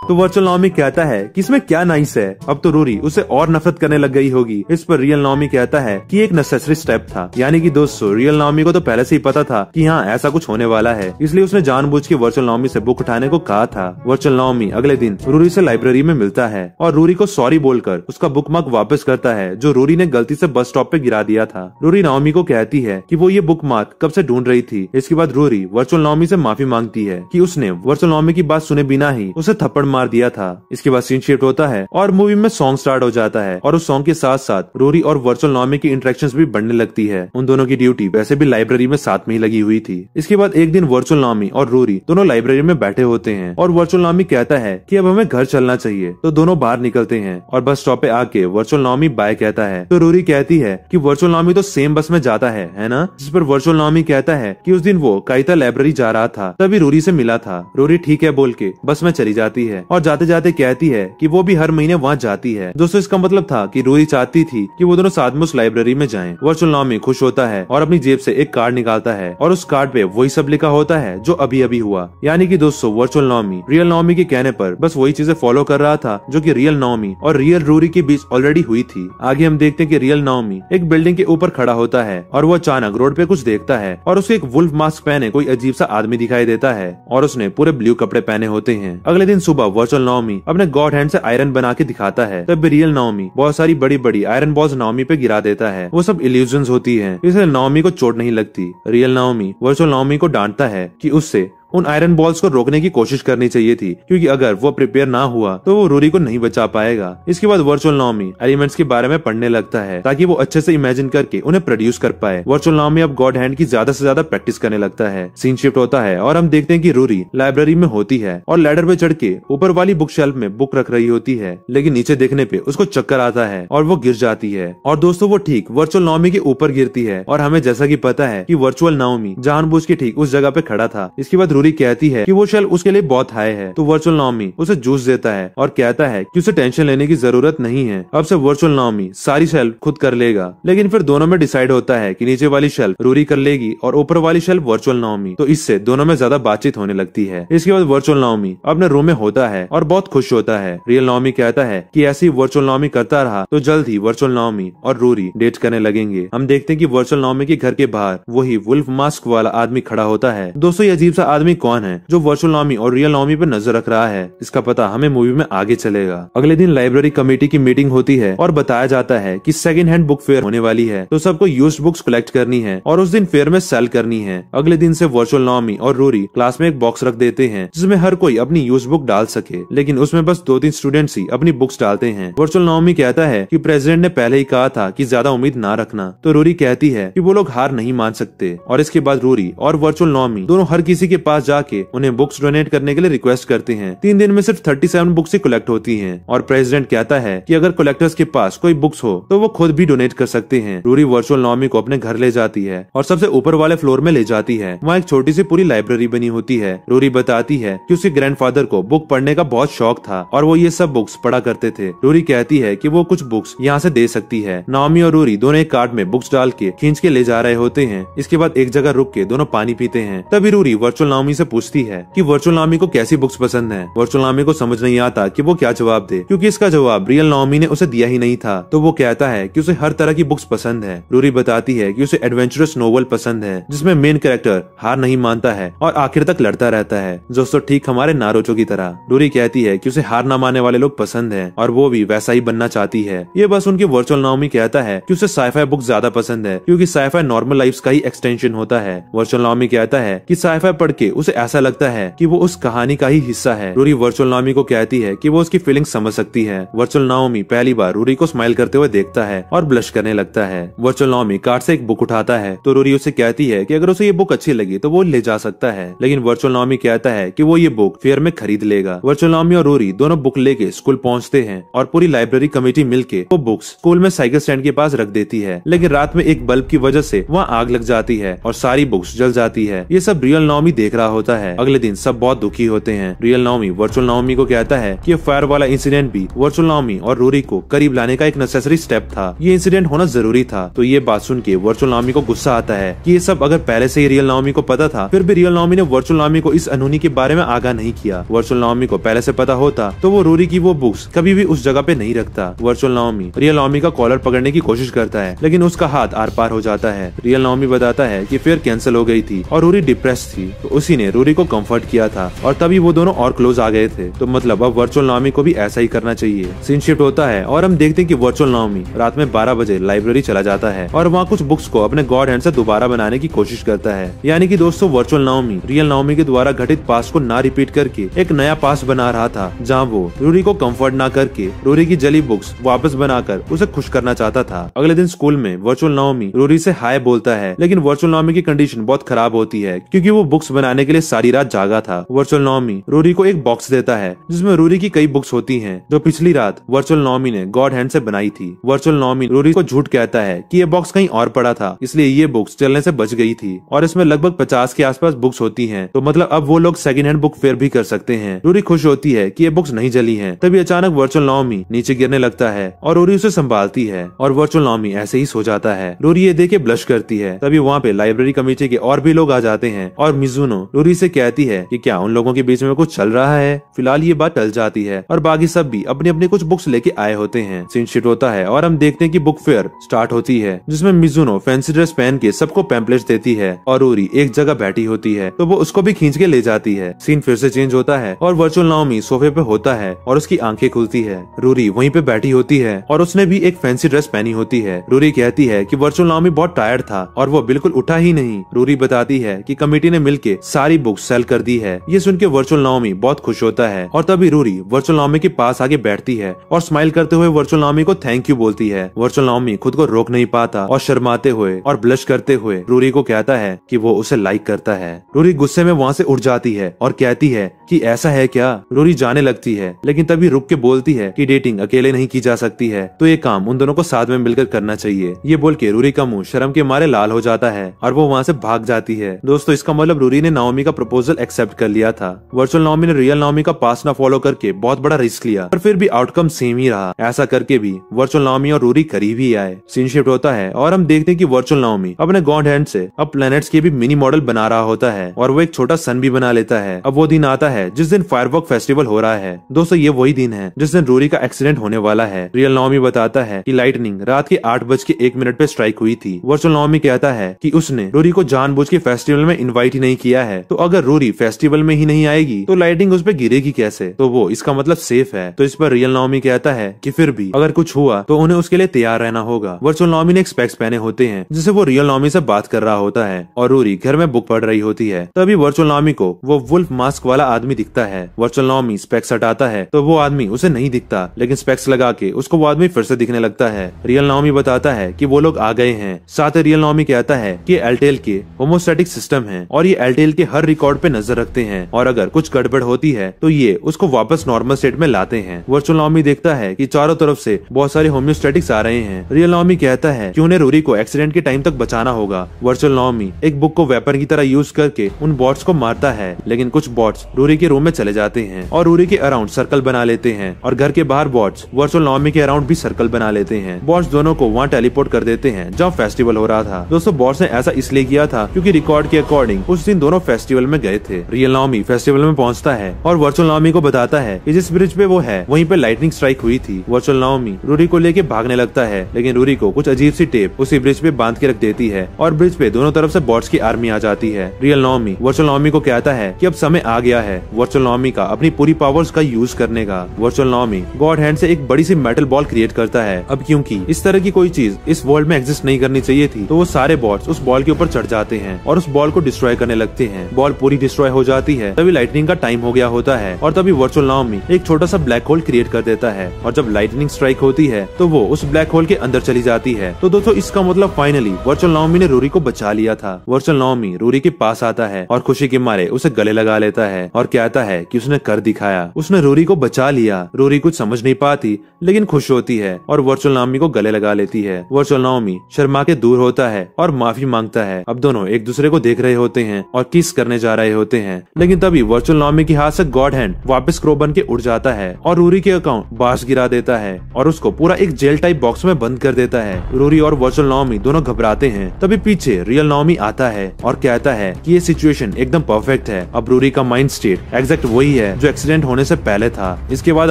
तो वर्चुअल नाओमी कहता है कि इसमें क्या नाइस है, अब तो रूरी उसे और नफरत करने लग गई होगी। इस पर रियल नाओमी कहता है कि एक नेसेसरी स्टेप था, यानी कि दोस्तों रियल नाओमी को तो पहले से ही पता था कि हाँ ऐसा कुछ होने वाला है, इसलिए उसने जानबूझ के वर्चुअल नाओमी से बुक उठाने को कहा था। वर्चुअल नाओमी अगले दिन रूरी से लाइब्रेरी में मिलता है और रूरी को सॉरी बोलकर उसका बुक मार्क वापस करता है जो रूरी ने गलती से बस स्टॉप पे गिरा दिया था। रूरी नाओमी को कहती है कि वो ये बुक मार्क कब से ढूंढ रही थी। इसके बाद रूरी वर्चुअल नाओमी से माफी मांगती है कि उसने वर्चुअल नाओमी की बात सुने बिना ही उसे थप्पड़ मार दिया था। इसके बाद सीन शिफ्ट होता है और मूवी में सॉन्ग स्टार्ट हो जाता है और उस सॉन्ग के साथ साथ रूरी और वर्चुअल नाओमी की इंटरेक्शंस भी बढ़ने लगती है। उन दोनों की ड्यूटी वैसे भी लाइब्रेरी में साथ में ही लगी हुई थी। इसके बाद एक दिन वर्चुअल नाओमी और रूरी दोनों लाइब्रेरी में बैठे होते हैं और वर्चुअल नाओमी कहता है कि अब हमें घर चलना चाहिए, तो दोनों बाहर निकलते हैं और बस स्टॉप पे आके वर्चुअल नाओमी बाय कहता है तो रूरी कहती है कि वर्चुअल नाओमी तो सेम बस में जाता है ना। जिस पर वर्चुअल नाओमी कहता है कि उस दिन वो काइता लाइब्रेरी जा रहा था तभी रूरी से मिला था। रूरी ठीक है बोल के बस में चली जाती है और जाते जाते कहती है कि वो भी हर महीने वहाँ जाती है। दोस्तों इसका मतलब था कि रूरी चाहती थी कि वो दोनों साथ में उस लाइब्रेरी में जाएं। वर्चुअल नाओमी खुश होता है और अपनी जेब से एक कार्ड निकालता है और उस कार्ड पे वही सब लिखा होता है जो अभी अभी हुआ, यानी कि दोस्तों वर्चुअल नाओमी रियल नाओमी के कहने पर बस वही चीजें फॉलो कर रहा था जो कि रियल नाओमी और रियल रूरी के बीच ऑलरेडी हुई थी। आगे हम देखते हैं कि रियल नाओमी एक बिल्डिंग के ऊपर खड़ा होता है और वो अचानक रोड पे कुछ देखता है और उसे एक वुल्फ मास्क पहने कोई अजीब सा आदमी दिखाई देता है और उसने पूरे ब्लू कपड़े पहने होते हैं। अगले दिन सुबह वर्चुअल नाओमी अपने गॉड हैंड से आयरन बना के दिखाता है, तब भी रियल नाओमी बहुत सारी बड़ी बड़ी आयरन बॉल्स नाओमी पे गिरा देता है। वो सब इल्यूजन्स होती है, इसलिए नाओमी को चोट नहीं लगती। रियल नाओमी वर्चुअल नाओमी को डांटता है कि उससे उन आयरन बॉल्स को रोकने की कोशिश करनी चाहिए थी, क्योंकि अगर वो प्रिपेयर ना हुआ तो वो रूरी को नहीं बचा पाएगा। इसके बाद वर्चुअल नाओमी एलिमेंट्स के बारे में पढ़ने लगता है ताकि वो अच्छे से इमेजिन करके उन्हें प्रोड्यूस कर पाए। वर्चुअल नाओमी अब गॉड हैंड की ज्यादा से ज्यादा प्रैक्टिस करने लगता है। सीन शिफ्ट होता है और हम देखते हैं कि रूरी लाइब्रेरी में होती है और लैडर पे चढ़ के ऊपर वाली बुक शेल्फ में बुक रख रही होती है, लेकिन नीचे देखने पे उसको चक्कर आता है और वो गिर जाती है। और दोस्तों वो ठीक वर्चुअल नाओमी के ऊपर गिरती है और हमें जैसा की पता है कि वर्चुअल नाओमी जानबूझ के ठीक उस जगह पे खड़ा था। इसके बाद रूरी कहती है कि वो शेल्फ उसके लिए बहुत हाई है, तो वर्चुअल नाओमी उसे जूस देता है और कहता है कि उसे टेंशन लेने की जरूरत नहीं है, अब से वर्चुअल नाओमी सारी शेल्फ खुद कर लेगा। लेकिन फिर दोनों में डिसाइड होता है कि नीचे वाली शेल्फ रूरी कर लेगी और ऊपर वाली शेल्फ वर्चुअल नाओमी, तो इससे दोनों में ज्यादा बातचीत होने लगती है। इसके बाद वर्चुअल नाओमी अपने रूम में होता है और बहुत खुश होता है। रियल नाओमी कहता है कि ऐसे ही वर्चुअल नाओमी करता रहा तो जल्द ही वर्चुअल नाओमी और रूरी डेट करने लगेंगे। हम देखते हैं कि वर्चुअल नाओमी के घर के बाहर वही वुल्फ मास्क वाला आदमी खड़ा होता है। दोस्तों ये अजीब सा आदमी कौन है जो वर्चुअल नाओमी और रियल नाओमी पे नजर रख रहा है, इसका पता हमें मूवी में आगे चलेगा। अगले दिन लाइब्रेरी कमेटी की मीटिंग होती है और बताया जाता है कि सेकंड हैंड बुक फेयर होने वाली है, तो सबको यूज्ड बुक्स कलेक्ट करनी है और उस दिन फेयर में सेल करनी है। अगले दिन से वर्चुअल नाओमी और रूरी क्लास में एक बॉक्स रख देते हैं जिसमें हर कोई अपनी यूज्ड बुक डाल सके, लेकिन उसमें बस 2-3 स्टूडेंट्स ही अपनी बुक्स डालते हैं। वर्चुअल नाओमी कहता है कि प्रेसिडेंट ने पहले ही कहा था कि ज्यादा उम्मीद ना रखना, तो रूरी कहती है कि वो लोग हार नहीं मान सकते। और इसके बाद रूरी और वर्चुअल नाओमी दोनों हर किसी के पास जाके उन्हें बुक्स डोनेट करने के लिए रिक्वेस्ट करते हैं। 3 दिन में सिर्फ 37 बुक्स ही कलेक्ट होती हैं और प्रेसिडेंट कहता है कि अगर कलेक्टर्स के पास कोई बुक्स हो तो वो खुद भी डोनेट कर सकते हैं। रूरी वर्चुअल नाओमी को अपने घर ले जाती है और सबसे ऊपर वाले फ्लोर में ले जाती है। वहाँ एक छोटी सी पूरी लाइब्रेरी बनी होती है। रूरी बताती है कि उसके ग्रैंडफादर को बुक पढ़ने का बहुत शौक था और वो ये सब बुक्स पढ़ा करते थे। रूरी कहती है कि वो कुछ बुक्स यहाँ से दे सकती है। नाओमी और रूरी दोनों एक कार्ट में बुक्स डाल के खींच के ले जा रहे होते हैं। इसके बाद एक जगह रुक के दोनों पानी पीते हैं। तभी रूरी वर्चुअल नाओमी से पूछती है कि वर्चुअल नाओमी को कैसी बुक्स पसंद है। वर्चुअल नाओमी को समझ नहीं आता कि वो क्या जवाब दे, क्योंकि इसका जवाब रियल नाओमी ने उसे दिया ही नहीं था। तो वो कहता है कि उसे हर तरह की बुक्स पसंद है। रूरी बताती है कि उसे एडवेंचरस नोवेल पसंद है जिसमें मेन कैरेक्टर हार नहीं मानता है और आखिर तक लड़ता रहता है, दोस्तों ठीक हमारे नारुतो की तरह। रूरी कहती है कि उसे हार न मानने वाले लोग पसंद है और वो भी वैसा ही बनना चाहती है। ये बस उनकी वर्चुअल नाओमी कहता है कि उसे साइफाई बुक ज्यादा पसंद है, क्योंकि साइफाई नॉर्मल लाइफ का ही एक्सटेंशन होता है। वर्चुअल नाओमी कहता है कि साइफाई पढ़ के उसे ऐसा लगता है कि वो उस कहानी का ही हिस्सा है। रूरी वर्चुअल नाओमी को कहती है कि वो उसकी फीलिंग्स समझ सकती है। वर्चुअल नाओमी पहली बार रूरी को स्माइल करते हुए देखता है और ब्लश करने लगता है। वर्चुअल नाओमी कार्ट से एक बुक उठाता है तो रूरी उसे कहती है कि अगर उसे ये बुक अच्छी लगी तो वो ले जा सकता है, लेकिन वर्चुअल नाओमी कहता है कि वो ये बुक फेयर में खरीद लेगा। वर्चुअल नाओमी और रूरी दोनों बुक लेके स्कूल पहुंचते हैं और पूरी लाइब्रेरी कमेटी मिलके वो बुक्स स्कूल में साइकिल स्टैंड के पास रख देती है, लेकिन रात में एक बल्ब की वजह से वहाँ आग लग जाती है और सारी बुक्स जल जाती है। ये सब रियल नाओमी देख रहा होता है। अगले दिन सब बहुत दुखी होते हैं। रियल नाओमी वर्चुअल नाओमी को कहता है कि फायर वाला इंसिडेंट भी वर्चुअल नाओमी और रूरी को करीब लाने का एक नेसेसरी स्टेप था, ये इंसिडेंट होना जरूरी था। तो ये बात सुन के वर्चुअल नाओमी को गुस्सा आता है कि ये सब अगर पहले से ही रियल नाओमी को पता था, फिर भी रियल नाओमी ने वर्चुअल नाओमी को इस अनहोनी के बारे में आगाह नहीं किया। वर्चुअल नाओमी को पहले से पता होता तो वो रूरी की वो बुक्स कभी भी उस जगह पे नहीं रखता। वर्चुअल नाओमी रियल नाओमी का कॉलर पकड़ने की कोशिश करता है, लेकिन उसका हाथ आर पार हो जाता है। रियल नाओमी बताता है कि फेयर कैंसिल हो गई थी और रूरी डिप्रेस थी, तो उसी ने रूरी को कंफर्ट किया था और तभी वो दोनों और क्लोज आ गए थे। तो मतलब अब वर्चुअल नाओमी को भी ऐसा ही करना चाहिए। सीन शिफ्ट होता है और हम देखते हैं कि वर्चुअल नाओमी रात में 12 बजे लाइब्रेरी चला जाता है और वहाँ कुछ बुक्स को अपने गॉड हैंड से दोबारा बनाने की कोशिश करता है। यानी कि दोस्तों वर्चुअल नाओमी रियल नाओमी के द्वारा घटित पास्ट को ना रिपीट करके एक नया पास्ट बना रहा था, जहाँ वो रूरी को कंफर्ट ना करके रूरी की जली बुक्स वापस बनाकर उसे खुश करना चाहता था। अगले दिन स्कूल में वर्चुअल नाओमी रूरी से हाय बोलता है, लेकिन वर्चुअल नाओमी की कंडीशन बहुत खराब होती है क्योंकि वो बुक्स बनाने के लिए सारी रात जागा था। वर्चुअल नाओमी रूरी को एक बॉक्स देता है जिसमें रूरी की कई बुक्स होती हैं जो पिछली रात वर्चुअल नाओमी ने गॉड हैंड से बनाई थी। वर्चुअल नाओमी रूरी को झूठ कहता है कि ये बॉक्स कहीं और पड़ा था, इसलिए ये बुक्स जलने से बच गई थी और इसमें लगभग 50 के आसपास बुक्स होती हैं, तो मतलब अब वो लोग सेकंड हैंड बुक फेयर भी कर सकते हैं। रूरी खुश होती है कि ये बुक्स नहीं जली हैं। तभी अचानक वर्चुअल नाओमी नीचे गिरने लगता है और रूरी उसे संभालती है और वर्चुअल नाओमी ऐसे ही सो जाता है। रूरी ये देख के ब्लश करती है। तभी वहाँ पे लाइब्रेरी कमेटी के और भी लोग आ जाते हैं और मिजुनो रूरी से कहती है कि क्या उन लोगों के बीच में कुछ चल रहा है। फिलहाल ये बात टल जाती है और बाकी सब भी अपनी अपनी कुछ बुक्स लेके आए होते हैं। सीन शिफ्ट होता है और हम देखते हैं कि बुक फेयर स्टार्ट होती है, जिसमें मिजुनो फैंसी ड्रेस पहन के सबको पैम्पलेट्स देती है और रूरी एक जगह बैठी होती है तो वो उसको भी खींच के ले जाती है। सीन फिर से चेंज होता है और वर्चुअल नाओमी सोफे पे होता है और उसकी आंखें खुलती है। रूरी वहीं पे बैठी होती है और उसने भी एक फैंसी ड्रेस पहनी होती है। रूरी कहती है कि वर्चुअल नाओमी बहुत टायर्ड था और वो बिल्कुल उठा ही नहीं। रूरी बताती है कि कमेटी ने मिलके सारी बुक्स सेल कर दी है। ये सुन के वर्चुअल नाओमी बहुत खुश होता है और तभी रूरी वर्चुअल नाओमी के पास आके बैठती है और स्माइल करते हुए वर्चुअल नाओमी को थैंक यू बोलती है। वर्चुअल नाओमी खुद को रोक नहीं पाता और शर्माते हुए और ब्लश करते हुए रूरी को कहता है कि वो उसे लाइक करता है। रूरी गुस्से में वहाँ से उठ जाती है और कहती है कि ऐसा है क्या। रूरी जाने लगती है लेकिन तभी रुक के बोलती है कि डेटिंग अकेले नहीं की जा सकती है, तो ये काम उन दोनों को साथ में मिलकर करना चाहिए। ये बोल के रूरी का मुंह शर्म के मारे लाल हो जाता है और वो वहाँ से भाग जाती है। दोस्तों, इसका मतलब रूरी ने नाओमी का प्रपोजल एक्सेप्ट कर लिया था। वर्चुअल नाओमी ने रियल नाओमी का पास ना फॉलो करके बहुत बड़ा रिस्क लिया, पर फिर भी आउटकम सेम ही रहा। ऐसा करके भी वर्चुअल नाओमी और रूरी करीब ही आए। सीन शिफ्ट होता है और हम देखते हैं कि वर्चुअल नाओमी अपने गॉड हैंड से अब प्लैनेट्स के भी मिनी मॉडल बना रहा होता है और वो एक छोटा सन भी बना लेता है। अब वो दिन आता है जिस दिन फायरवर्क फेस्टिवल हो रहा है। दोस्तों, ये वही दिन है जिस दिन रूरी का एक्सीडेंट होने वाला है। रियल नाओमी बताता है कि लाइटनिंग रात के 8:01 पे स्ट्राइक हुई थी। वर्चुअल नाओमी कहता है कि उसने रूरी को जानबूझ के फेस्टिवल में इनवाइट ही नहीं किया है, तो अगर रूरी फेस्टिवल में ही नहीं आएगी तो लाइटिंग उस पर गिरेगी कैसे, तो वो इसका मतलब सेफ है। तो इस पर रियल नाओमी कहता है कि फिर भी अगर कुछ हुआ तो उन्हें उसके लिए तैयार रहना होगा। वर्चुअल नाओमी ने स्पेक्स पहने होते हैं जिससे वो रियल नाओमी से बात कर रहा होता है और रूरी घर में बुक पढ़ रही होती है। तभी वर्चुअल नाओमी को वो वुल्फ मास्क वाला आदमी दिखता है। वर्चुअल नाओमी स्पेक्स हटाता है तो वो आदमी उसे नहीं दिखता, लेकिन स्पेक्स लगा के उसको वो आदमी फिर से दिखने लगता है। रियल नाओमी बताता है कि वो लोग आ गए हैं। साथ ही रियल नाओमी कहता है कि एयरटेल के होमोस्टैटिक सिस्टम है और ये एयरटेल के हर रिकॉर्ड पे नजर रखते हैं और अगर कुछ गड़बड़ होती है तो ये उसको वापस नॉर्मल स्टेट में लाते हैं। वर्चुअल नाओमी देखता है कि चारों तरफ से बहुत सारे होम्योस्टैटिक्स आ रहे हैं। रियल नाओमी कहता है कि उन्हें रूरी को एक्सीडेंट के टाइम तक बचाना होगा। वर्चुअल नाओमी एक बुक को वेपन की तरह यूज करके उन बॉट्स को मारता है, लेकिन कुछ बॉट्स रूरी के रूम में चले जाते हैं और रूरी के अराउंड सर्कल बना लेते हैं और घर के बाहर बॉट्स वर्चुअल नाओमी के अराउंड भी सर्कल बना लेते हैं। बॉट्स दोनों को वहाँ टेलीपोर्ट कर देते हैं जहाँ फेस्टिवल हो रहा था। दोस्तों, बॉट्स ने ऐसा इसलिए किया था क्योंकि रिकॉर्ड के अकॉर्डिंग उस दिन दोनों फेस्टिवल में गए थे। रियल नाओमी फेस्टिवल में पहुँचता है और वर्चुअल नाओमी को बताता है कि जिस ब्रिज पे वो है वहीं पे लाइटनिंग स्ट्राइक हुई थी। वर्चुअल नाओमी रूरी को लेके भागने लगता है, लेकिन रूरी को कुछ अजीब सी टेप उसी ब्रिज पे बांध के रख देती है और ब्रिज पे दोनों तरफ से बॉट्स की आर्मी आ जाती है। रियल नाओमी वर्चुअल नाओमी को कहता है कि अब समय आ गया है वर्चुअल नाओमी का अपनी पूरी पावर्स का यूज करने का। वर्चुअल नाओमी गॉड हैंड से एक बड़ी सी मेटल बॉल क्रिएट करता है। अब क्योंकि इस तरह की कोई चीज इस वर्ल्ड में एग्जिस्ट नहीं करनी चाहिए थी, तो वो सारे बॉट्स उस बॉल के ऊपर चढ़ जाते हैं और उस बॉल को डिस्ट्रॉय करने लगते हैं। बॉल पूरी डिस्ट्रॉय हो जाती है। तभी लाइटनिंग का टाइम हो गया होता है और तभी वर्चुअल नाओमी एक छोटा सा ब्लैक होल क्रिएट कर देता है और जब लाइटनिंग स्ट्राइक होती है तो वो उस ब्लैक होल के अंदर चली जाती है। तो दोस्तों, इसका मतलब फाइनली वर्चुअल नाओमी ने रूरी को बचा लिया था। वर्चुअल नाओमी रूरी के पास आता है और खुशी के मारे उसे गले लगा लेता है और कहता है कि उसने कर दिखाया, उसने रूरी को बचा लिया। रूरी कुछ समझ नहीं पाती लेकिन खुश होती है और वर्चुअल नाओमी को गले लगा लेती है। वर्चुअल नाओमी शर्मा के दूर होता है और माफी मांगता है। अब दोनों एक दूसरे को देख रहे होते हैं और किस करने जा रहे होते हैं, लेकिन तभी वर्चुअल नाओमी के हाथ से गॉड हैंड वापस क्रो बन के उड़ जाता है और रूरी के अकाउंट बार्स गिरा देता है और उसको पूरा एक जेल टाइप बॉक्स में बंद कर देता है। रूरी और वर्चुअल नाओमी दोनों घबराते हैं। तभी पीछे रियल नाओमी आता है और कहता है कि ये सिचुएशन एकदम परफेक्ट है। अब रूरी का माइंड स्टेट एग्जैक्ट वही है जो एक्सीडेंट होने से पहले था। इसके बाद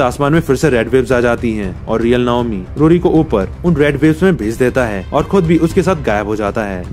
आसमान में फिर से रेड वेव्स आ जाती हैं और रियल नाओमी रूरी को ऊपर उन रेड वेव्स में भेज देता है और खुद भी उसके साथ गायब हो जाता है।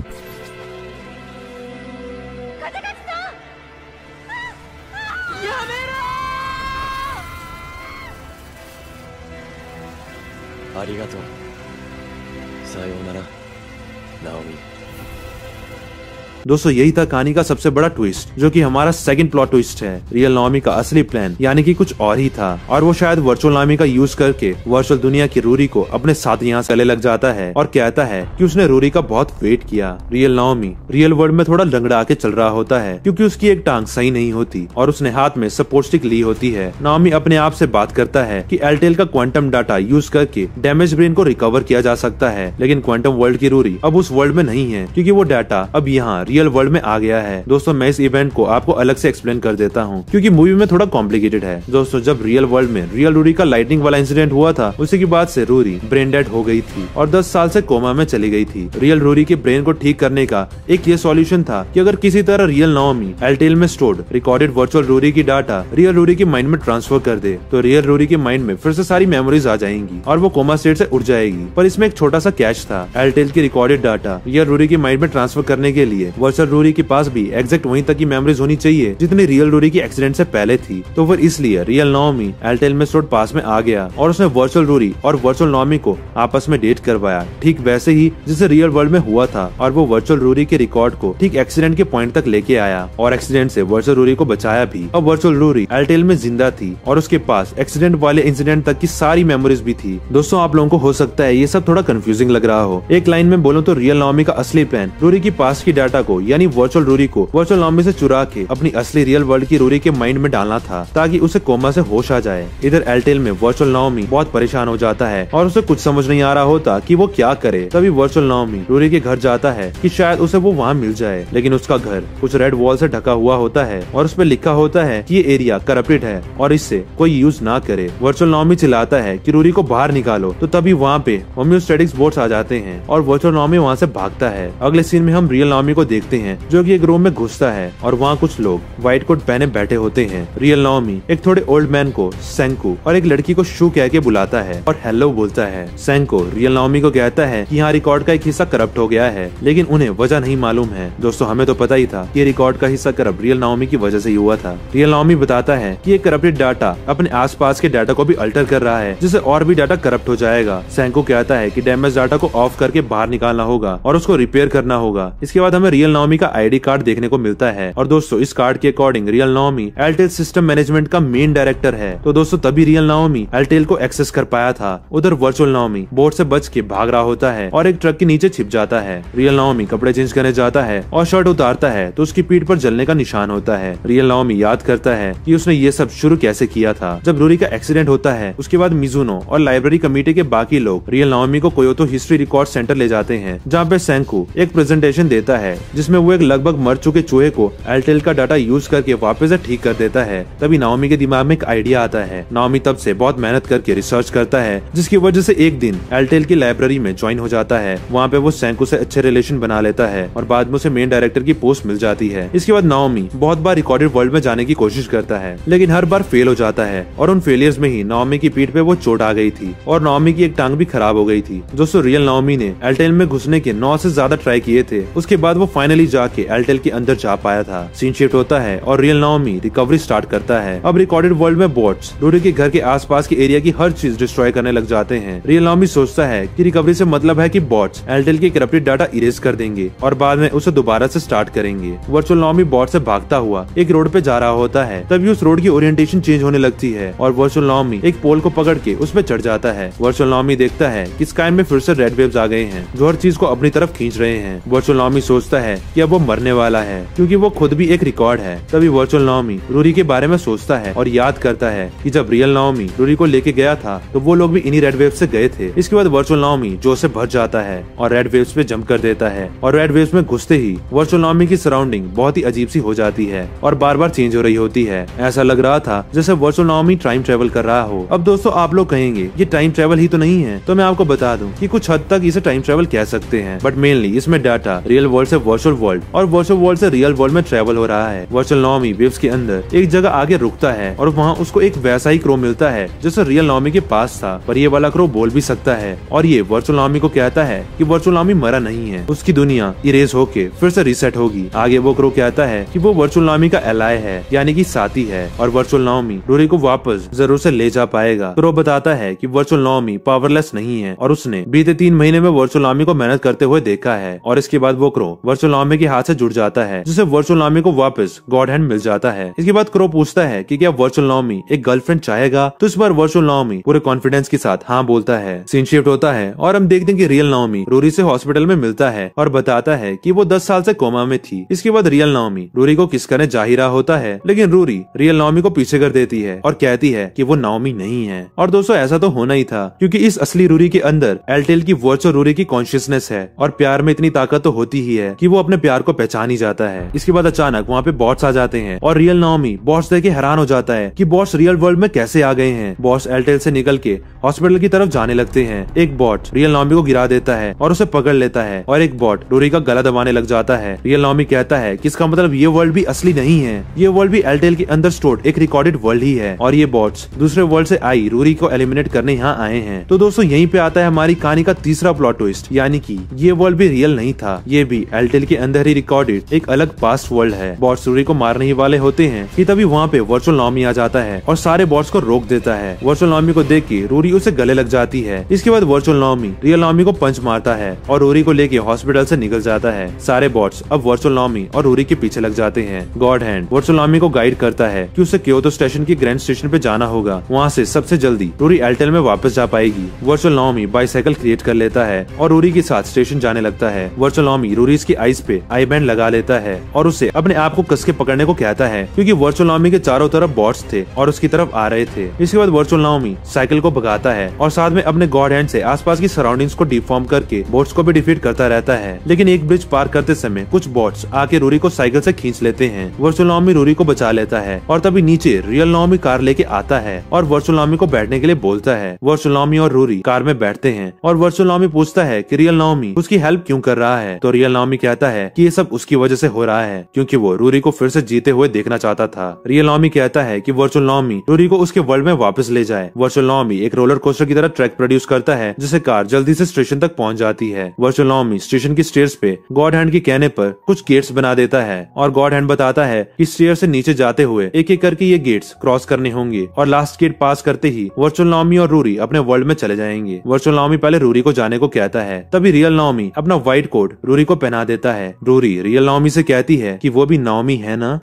दोस्तों, यही था कहानी का सबसे बड़ा ट्विस्ट, जो कि हमारा सेकंड प्लॉट ट्विस्ट है। रियल नाओमी का असली प्लान यानी कि कुछ और ही था और वो शायद वर्चुअल नाओमी का यूज करके वर्चुअल दुनिया की रूरी को अपने साथ यहाँ गले लग जाता है और कहता है कि उसने रूरी का बहुत वेट किया। रियल नाओमी रियल वर्ल्ड में थोड़ा लंगड़ा के चल रहा होता है क्योंकि उसकी एक टांग सही नहीं होती और उसने हाथ में सपोर्ट स्टिक ली होती है। नाओमी अपने आप से बात करता है कि एयरटेल का क्वांटम डाटा यूज करके डैमेज ब्रेन को रिकवर किया जा सकता है, लेकिन क्वांटम वर्ल्ड की रूरी अब उस वर्ल्ड में नहीं है क्योंकि वो डाटा अब यहाँ रियल वर्ल्ड में आ गया है। दोस्तों मैं इस इवेंट को आपको अलग से एक्सप्लेन कर देता हूँ क्योंकि मूवी में थोड़ा कॉम्प्लिकेटेड है। दोस्तों जब रियल वर्ल्ड में रियल रूरी का लाइटनिंग वाला इंसिडेंट हुआ था, उसी के बाद से रूरी ब्रेन डेड हो गई थी और 10 साल से कोमा में चली गई थी। रियल रूरी के ब्रेन को ठीक करने का एक ये सॉल्यूशन था कि अगर किसी तरह रियल नाओमी एल्टेल में स्टोर्ड रिकॉर्डेड वर्चुअल रूरी की डाटा रियल रूरी के माइंड में ट्रांसफर कर दे तो रियल रूरी के माइंड में फिर से सारी मेमोरीज आ जाएंगी और वो कोमा स्टेट से उठ जाएगी। पर इसमें एक छोटा सा कैच था, एल्टेल की रिकॉर्डेड डाटा रियल रूरी के माइंड में ट्रांसफर करने के लिए वर्चुअल रूरी के पास भी एग्जैक्ट वहीं तक की मेमोरीज होनी चाहिए जितनी रियल रूरी की एक्सीडेंट से पहले थी। तो फिर इसलिए रियल नाओमी एल्टेल में स्टोर्ड पास में आ गया और उसने वर्चुअल रूरी और वर्चुअल नाओमी को आपस में डेट करवाया, ठीक वैसे ही जिसे रियल वर्ल्ड में हुआ था। और वो वर्चुअल रूरी के रिकॉर्ड को ठीक एक्सीडेंट के पॉइंट तक लेके आया और एक्सीडेंट से वर्चुअल रूरी को बचाया भी। अब वर्चुअल रूरी एल्टेल में जिंदा थी और उसके पास एक्सीडेंट वाले इंसिडेंट तक की सारी मेमोरीज भी थी। दोस्तों आप लोगों को हो सकता है ये सब थोड़ा कंफ्यूजिंग लग रहा हो। एक लाइन में बोलूं तो रियल नाओमी का असली प्लान रूरी की पास की डाटा को यानी वर्चुअल रूरी को वर्चुअल नाओमी से चुरा के अपनी असली रियल वर्ल्ड की रूरी के माइंड में डालना था ताकि उसे कोमा से होश आ जाए। इधर एल्टेल में वर्चुअल नाओमी बहुत परेशान हो जाता है और उसे कुछ समझ नहीं आ रहा होता कि वो क्या करे। तभी वर्चुअल नाओमी रूरी के घर जाता है कि शायद उसे वो वहाँ मिल जाए, लेकिन उसका घर कुछ रेड वॉल से ढका हुआ होता है और उस पर लिखा होता है कि ये एरिया करप्टेड है और इससे कोई यूज ना करे। वर्चुअल नाओमी चिल्लाता है कि रूरी को बाहर निकालो, तो तभी वहाँ पे होम्योस्टैटिक्स बोट्स आ जाते हैं और वर्चुअल नाओमी वहाँ से भागता है। अगले सीन में हम रियल नाओमी को देखते हैं जो कि एक रूम में घुसता है और वहाँ कुछ लोग व्हाइट कोट पहने बैठे होते हैं। रियल नाओमी एक थोड़े ओल्ड मैन को सेंकू और एक लड़की को शू कह के बुलाता है और हेलो बोलता है। सेंको रियल नाओमी को कहता है कि यहाँ रिकॉर्ड का एक हिस्सा करप्ट हो गया है, लेकिन उन्हें वजह नहीं मालूम है। दोस्तों हमें तो पता ही था कि रिकॉर्ड का हिस्सा करप्ट रियल नाओमी की वजह से ही हुआ था। रियल नाओमी बताता है कि ये करप्टेड डाटा अपने आसपास के डाटा को भी अल्टर कर रहा है जिससे और भी डाटा करप्ट हो जाएगा। सेंको कहता है कि डैमेज डाटा को ऑफ करके बाहर निकालना होगा और उसको रिपेयर करना होगा। इसके बाद हमें रियल नाओमी का आईडी कार्ड देखने को मिलता है और दोस्तों इस कार्ड के अकॉर्डिंग रियल नाओमी एल्टेल सिस्टम मैनेजमेंट का मेन डायरेक्टर है। तो दोस्तों तभी रियल नाओमी एल्टेल को एक्सेस कर पाया था। उधर वर्चुअल नाओमी बोट से बच के भाग रहा होता है और एक ट्रक के नीचे छिप जाता है। रियल नाओमी कपड़े चेंज करने जाता है और शर्ट उतारता है तो उसकी पीठ पर जलने का निशान होता है। रियल नाओमी याद करता है कि उसने ये सब शुरू कैसे किया था। जब रूरी का एक्सीडेंट होता है उसके बाद मिजुनो और लाइब्रेरी कमेटी के बाकी लोग रियल नाओमी को कोयोतो हिस्ट्री रिकॉर्ड सेंटर ले जाते हैं, जहाँ पे सेंकू एक प्रेजेंटेशन देता है जिसमें वो एक लगभग मर चुके चूहे को एल्टेल का डाटा यूज करके वापस से ठीक कर देता है। तभी नाओमी के दिमाग में एक आइडिया आता है। नाओमी तब से बहुत मेहनत करके रिसर्च करता है जिसकी वजह से एक दिन एल्टेल की लाइब्रेरी में ज्वाइन हो जाता है। वहाँ पे वो सेंकू से अच्छे रिलेशन बना लेता है और बाद में उसे मेन डायरेक्टर की पोस्ट मिल जाती है। इसके बाद नाओमी बहुत बार रिकॉर्डेड वर्ल्ड में जाने की कोशिश करता है लेकिन हर बार फेल हो जाता है और उन फेलियर्स में ही नाओमी की पीठ पे वो चोट आ गई थी और नाओमी की एक टांग भी खराब हो गई थी। दोस्तों रियल नाओमी ने एल्टेल में घुसने के 9 से ज्यादा ट्राई किए थे, उसके बाद वो फाइनली जाके एल्टेल के अंदर जा पाया था। सीन शिफ्ट होता है और रियल नाओमी रिकवरी स्टार्ट करता है। अब रिकॉर्डेड वर्ल्ड में बोट्स रूरी के घर के आसपास के एरिया की हर चीज डिस्ट्रॉय करने लग जाते हैं। रियल नाओमी सोचता है कि रिकवरी से मतलब है कि बॉट्स एल्टेल के करप्टेड डाटा इरेज कर देंगे और बाद में उसे दोबारा से स्टार्ट करेंगे। वर्चुअल नाओमी बॉट से भागता हुआ एक रोड पे जा रहा होता है, तभी उस रोड की ओरिएंटेशन चेंज होने लगती है और वर्चुअल नाओमी एक पोल को पकड़ के उस पे चढ़ जाता है। वर्चुअल नाओमी देखता है कि स्काई में फिर से रेड वेव्स आ गए हैं जो हर चीज को अपनी तरफ खींच रहे हैं। वर्चुअल नाओमी सोचता है कि अब वो मरने वाला है क्योंकि वो खुद भी एक रिकॉर्ड है। तभी वर्चुअल नाओमी रूरी के बारे में सोचता है और याद करता है कि जब रियल नाओमी रूरी को लेके गया था तो वो लोग भी इन्हीं रेड वेव्स से गए थे। इसके बाद वर्चुअल नाओमी जोश से भर जाता है और रेड वेव्स पे जंप कर देता है और रेड वेव्स में घुसते ही वर्चुअल नाओमी की सराउंडिंग बहुत ही अजीब सी हो जाती है और बार बार चेंज हो रही होती है। ऐसा लग रहा था जैसे वर्चुअल नाओमी टाइम ट्रेवल कर रहा हो। अब दोस्तों आप लोग कहेंगे ये टाइम ट्रेवल ही तो नहीं है, तो मैं आपको बता दूं कि कुछ हद तक इसे टाइम ट्रेवल कह सकते हैं, बट मेनली इसमें डाटा रियल वर्ल्ड से वर्चुअल वर्ल्ड और वर्चुअल वर्ल्ड से रियल वर्ल्ड में ट्रेवल हो रहा है। वर्चुअल नाओमी वेव्स के अंदर एक जगह आगे रुकता है और वहाँ उसको एक वैसा ही क्रो मिलता है जैसे रियल नाओमी के पास था, पर ये वाला क्रो बोल भी सकता है और ये वर्चुअल नाओमी को कहता है कि वर्चुअल नाओमी मरा नहीं है, उसकी दुनिया इरेज होके फिर से रीसेट होगी। आगे वो क्रो कहता है कि वो वर्चुअल नाओमी का एलाय है यानी कि साथी है और वर्चुअल नाओमी रूरी को वापस जरूर से ले जा पाएगा। क्रो बताता है कि वर्चुअल नाओमी पावरलेस नहीं है और उसने बीते 3 महीने में वर्चुअल नाओमी को मेहनत करते हुए देखा है। और इसके बाद वो क्रो वर्चुअल नाओमी के हाथ से जुड़ जाता है जिससे वर्चुअल नाओमी को वापस गॉड हैंड मिल जाता है। इसके बाद क्रो पूछता है कि क्या वर्चुअल नाओमी एक गर्लफ्रेंड चाहेगा, तो इस बार वर्चुअल नाओमी पूरे कॉन्फिडेंस के साथ हाँ बोलता है। सीन शिफ्ट होता है और हम देखते हैं कि रियल नाओमी रूरी से हॉस्पिटल में मिलता है और बताता है कि वो 10 साल से कोमा में थी। इसके बाद रियल नाओमी रूरी को किस करने जा ही रहा होता है, लेकिन रूरी रियल नाओमी को पीछे कर देती है और कहती है कि वो नाओमी नहीं है। और दोस्तों ऐसा तो होना ही था क्योंकि इस असली रूरी के अंदर एल्टेल की वर्चुअल रूरी की कॉन्शियसनेस है और प्यार में इतनी ताकत तो होती ही है कि वो अपने प्यार को पहचान ही जाता है। इसके बाद अचानक वहाँ पे बॉट्स आ जाते हैं और रियल नाओमी बॉट्स देख के हैरान हो जाता है कि बॉट्स रियल वर्ल्ड में कैसे आ गए हैं। बॉट्स एयरटेल से निकल के हॉस्पिटल की तरफ जाने लगते हैं। एक बॉट रियल नाओमी को गिरा देता है और उसे पकड़ लेता है और एक बॉट रूरी का गला दबाने लग जाता है। रियल नाओमी कहता है कि इसका मतलब ये वर्ल्ड भी असली नहीं है, ये वर्ल्ड भी एयरटेल के अंदर स्टोर्ड एक रिकॉर्डेड वर्ल्ड ही है और ये बॉट्स दूसरे वर्ल्ड से आई रूरी को एलिमिनेट करने यहाँ आए हैं। तो दोस्तों यहीं पे आता है हमारी कहानी का तीसरा प्लॉट ट्विस्ट, यानी कि ये वर्ल्ड भी रियल नहीं था, ये भी एयरटेल के अंदर ही रिकॉर्डेड एक अलग पास्ट वर्ल्ड है। बॉट्स रूरी को मारने ही वाले होते हैं कि तभी वहाँ पे वर्चुअल नाओमी आ जाता है और सारे बॉट्स को रोक देता है। वर्चुअल नाओमी को देख के रूरी उसे गले लग जाती है। इसके बाद वर्चुअल नाओमी रियल नाओमी को पंच मारता है और रूरी को लेके हॉस्पिटल से निकल जाता है। सारे बॉट्स अब वर्चुअल नाओमी और रूरी के पीछे लग जाते हैं। गॉड हैंड वर्चुअल नाओमी को गाइड करता है कि उसे क्योतो स्टेशन की ग्रैंड स्टेशन पे जाना होगा, वहाँ से सबसे जल्दी रूरी एयरटेल में वापस जा पाएगी। वर्चुअल नाओमी बाइसाइकिल क्रिएट कर लेता है और रूरी के साथ स्टेशन जाने लगता है। वर्चुअल नाओमी रूरी की आईज पे आई बैंड लगा लेता है और उसे अपने आप को कस के पकड़ने को कहता है, क्योंकि वर्चुअल नाओमी के चारों तरफ बॉट्स थे और उसकी तरफ आ रहे थे। इसके बाद वर्चुअल नाओमी साइकिल को भगाता है और साथ में अपने गॉड हैंड से आसपास की सराउंडिंग्स को डिफॉर्म करके बॉट्स को भी डिफीट करता रहता है। लेकिन एक ब्रिज पार करते समय कुछ बॉट्स आके रूरी को साइकिल से खींच लेते हैं। वर्चुअल नाओमी रूरी को बचा लेता है और तभी नीचे रियल नाओमी कार लेके आता है और वर्चुअल नाओमी को बैठने के लिए बोलता है। वर्चुअल नाओमी और रूरी कार में बैठते हैं और वर्चुअल नाओमी पूछता है कि रियल नाओमी उसकी हेल्प क्यों कर रहा है। तो रियल नाओमी कहता है कि ये सब उसकी वजह से हो रहा है, क्योंकि वो रूरी को फिर से जीते हुए देखना चाहता था। रियल नाओमी कहता है कि वर्चुअल नाओमी रूरी को उसके वर्ल्ड में वापस ले जाए। वर्चुअल नाओमी एक रोलर कोस्टर की तरह ट्रैक प्रोड्यूस करता है जिससे कार जल्दी से स्टेशन तक पहुंच जाती है। वर्चुअल नाओमी स्टेशन की स्टेयर्स पे गॉड हैंड के कहने पर कुछ गेट्स बना देता है और गॉड हैंड बताता है कि स्टेयर से नीचे जाते हुए एक एक करके ये गेट्स क्रॉस करने होंगे और लास्ट गेट पास करते ही वर्चुअल नाओमी और रूरी अपने वर्ल्ड में चले जाएंगे। वर्चुअल नाओमी पहले रूरी को जाने को कहता है, तभी रियल नाओमी अपना व्हाइट कोट रूरी को पहना देता है। रूरी रियल नाओमी से कहती है कि वो भी नाओमी है ना।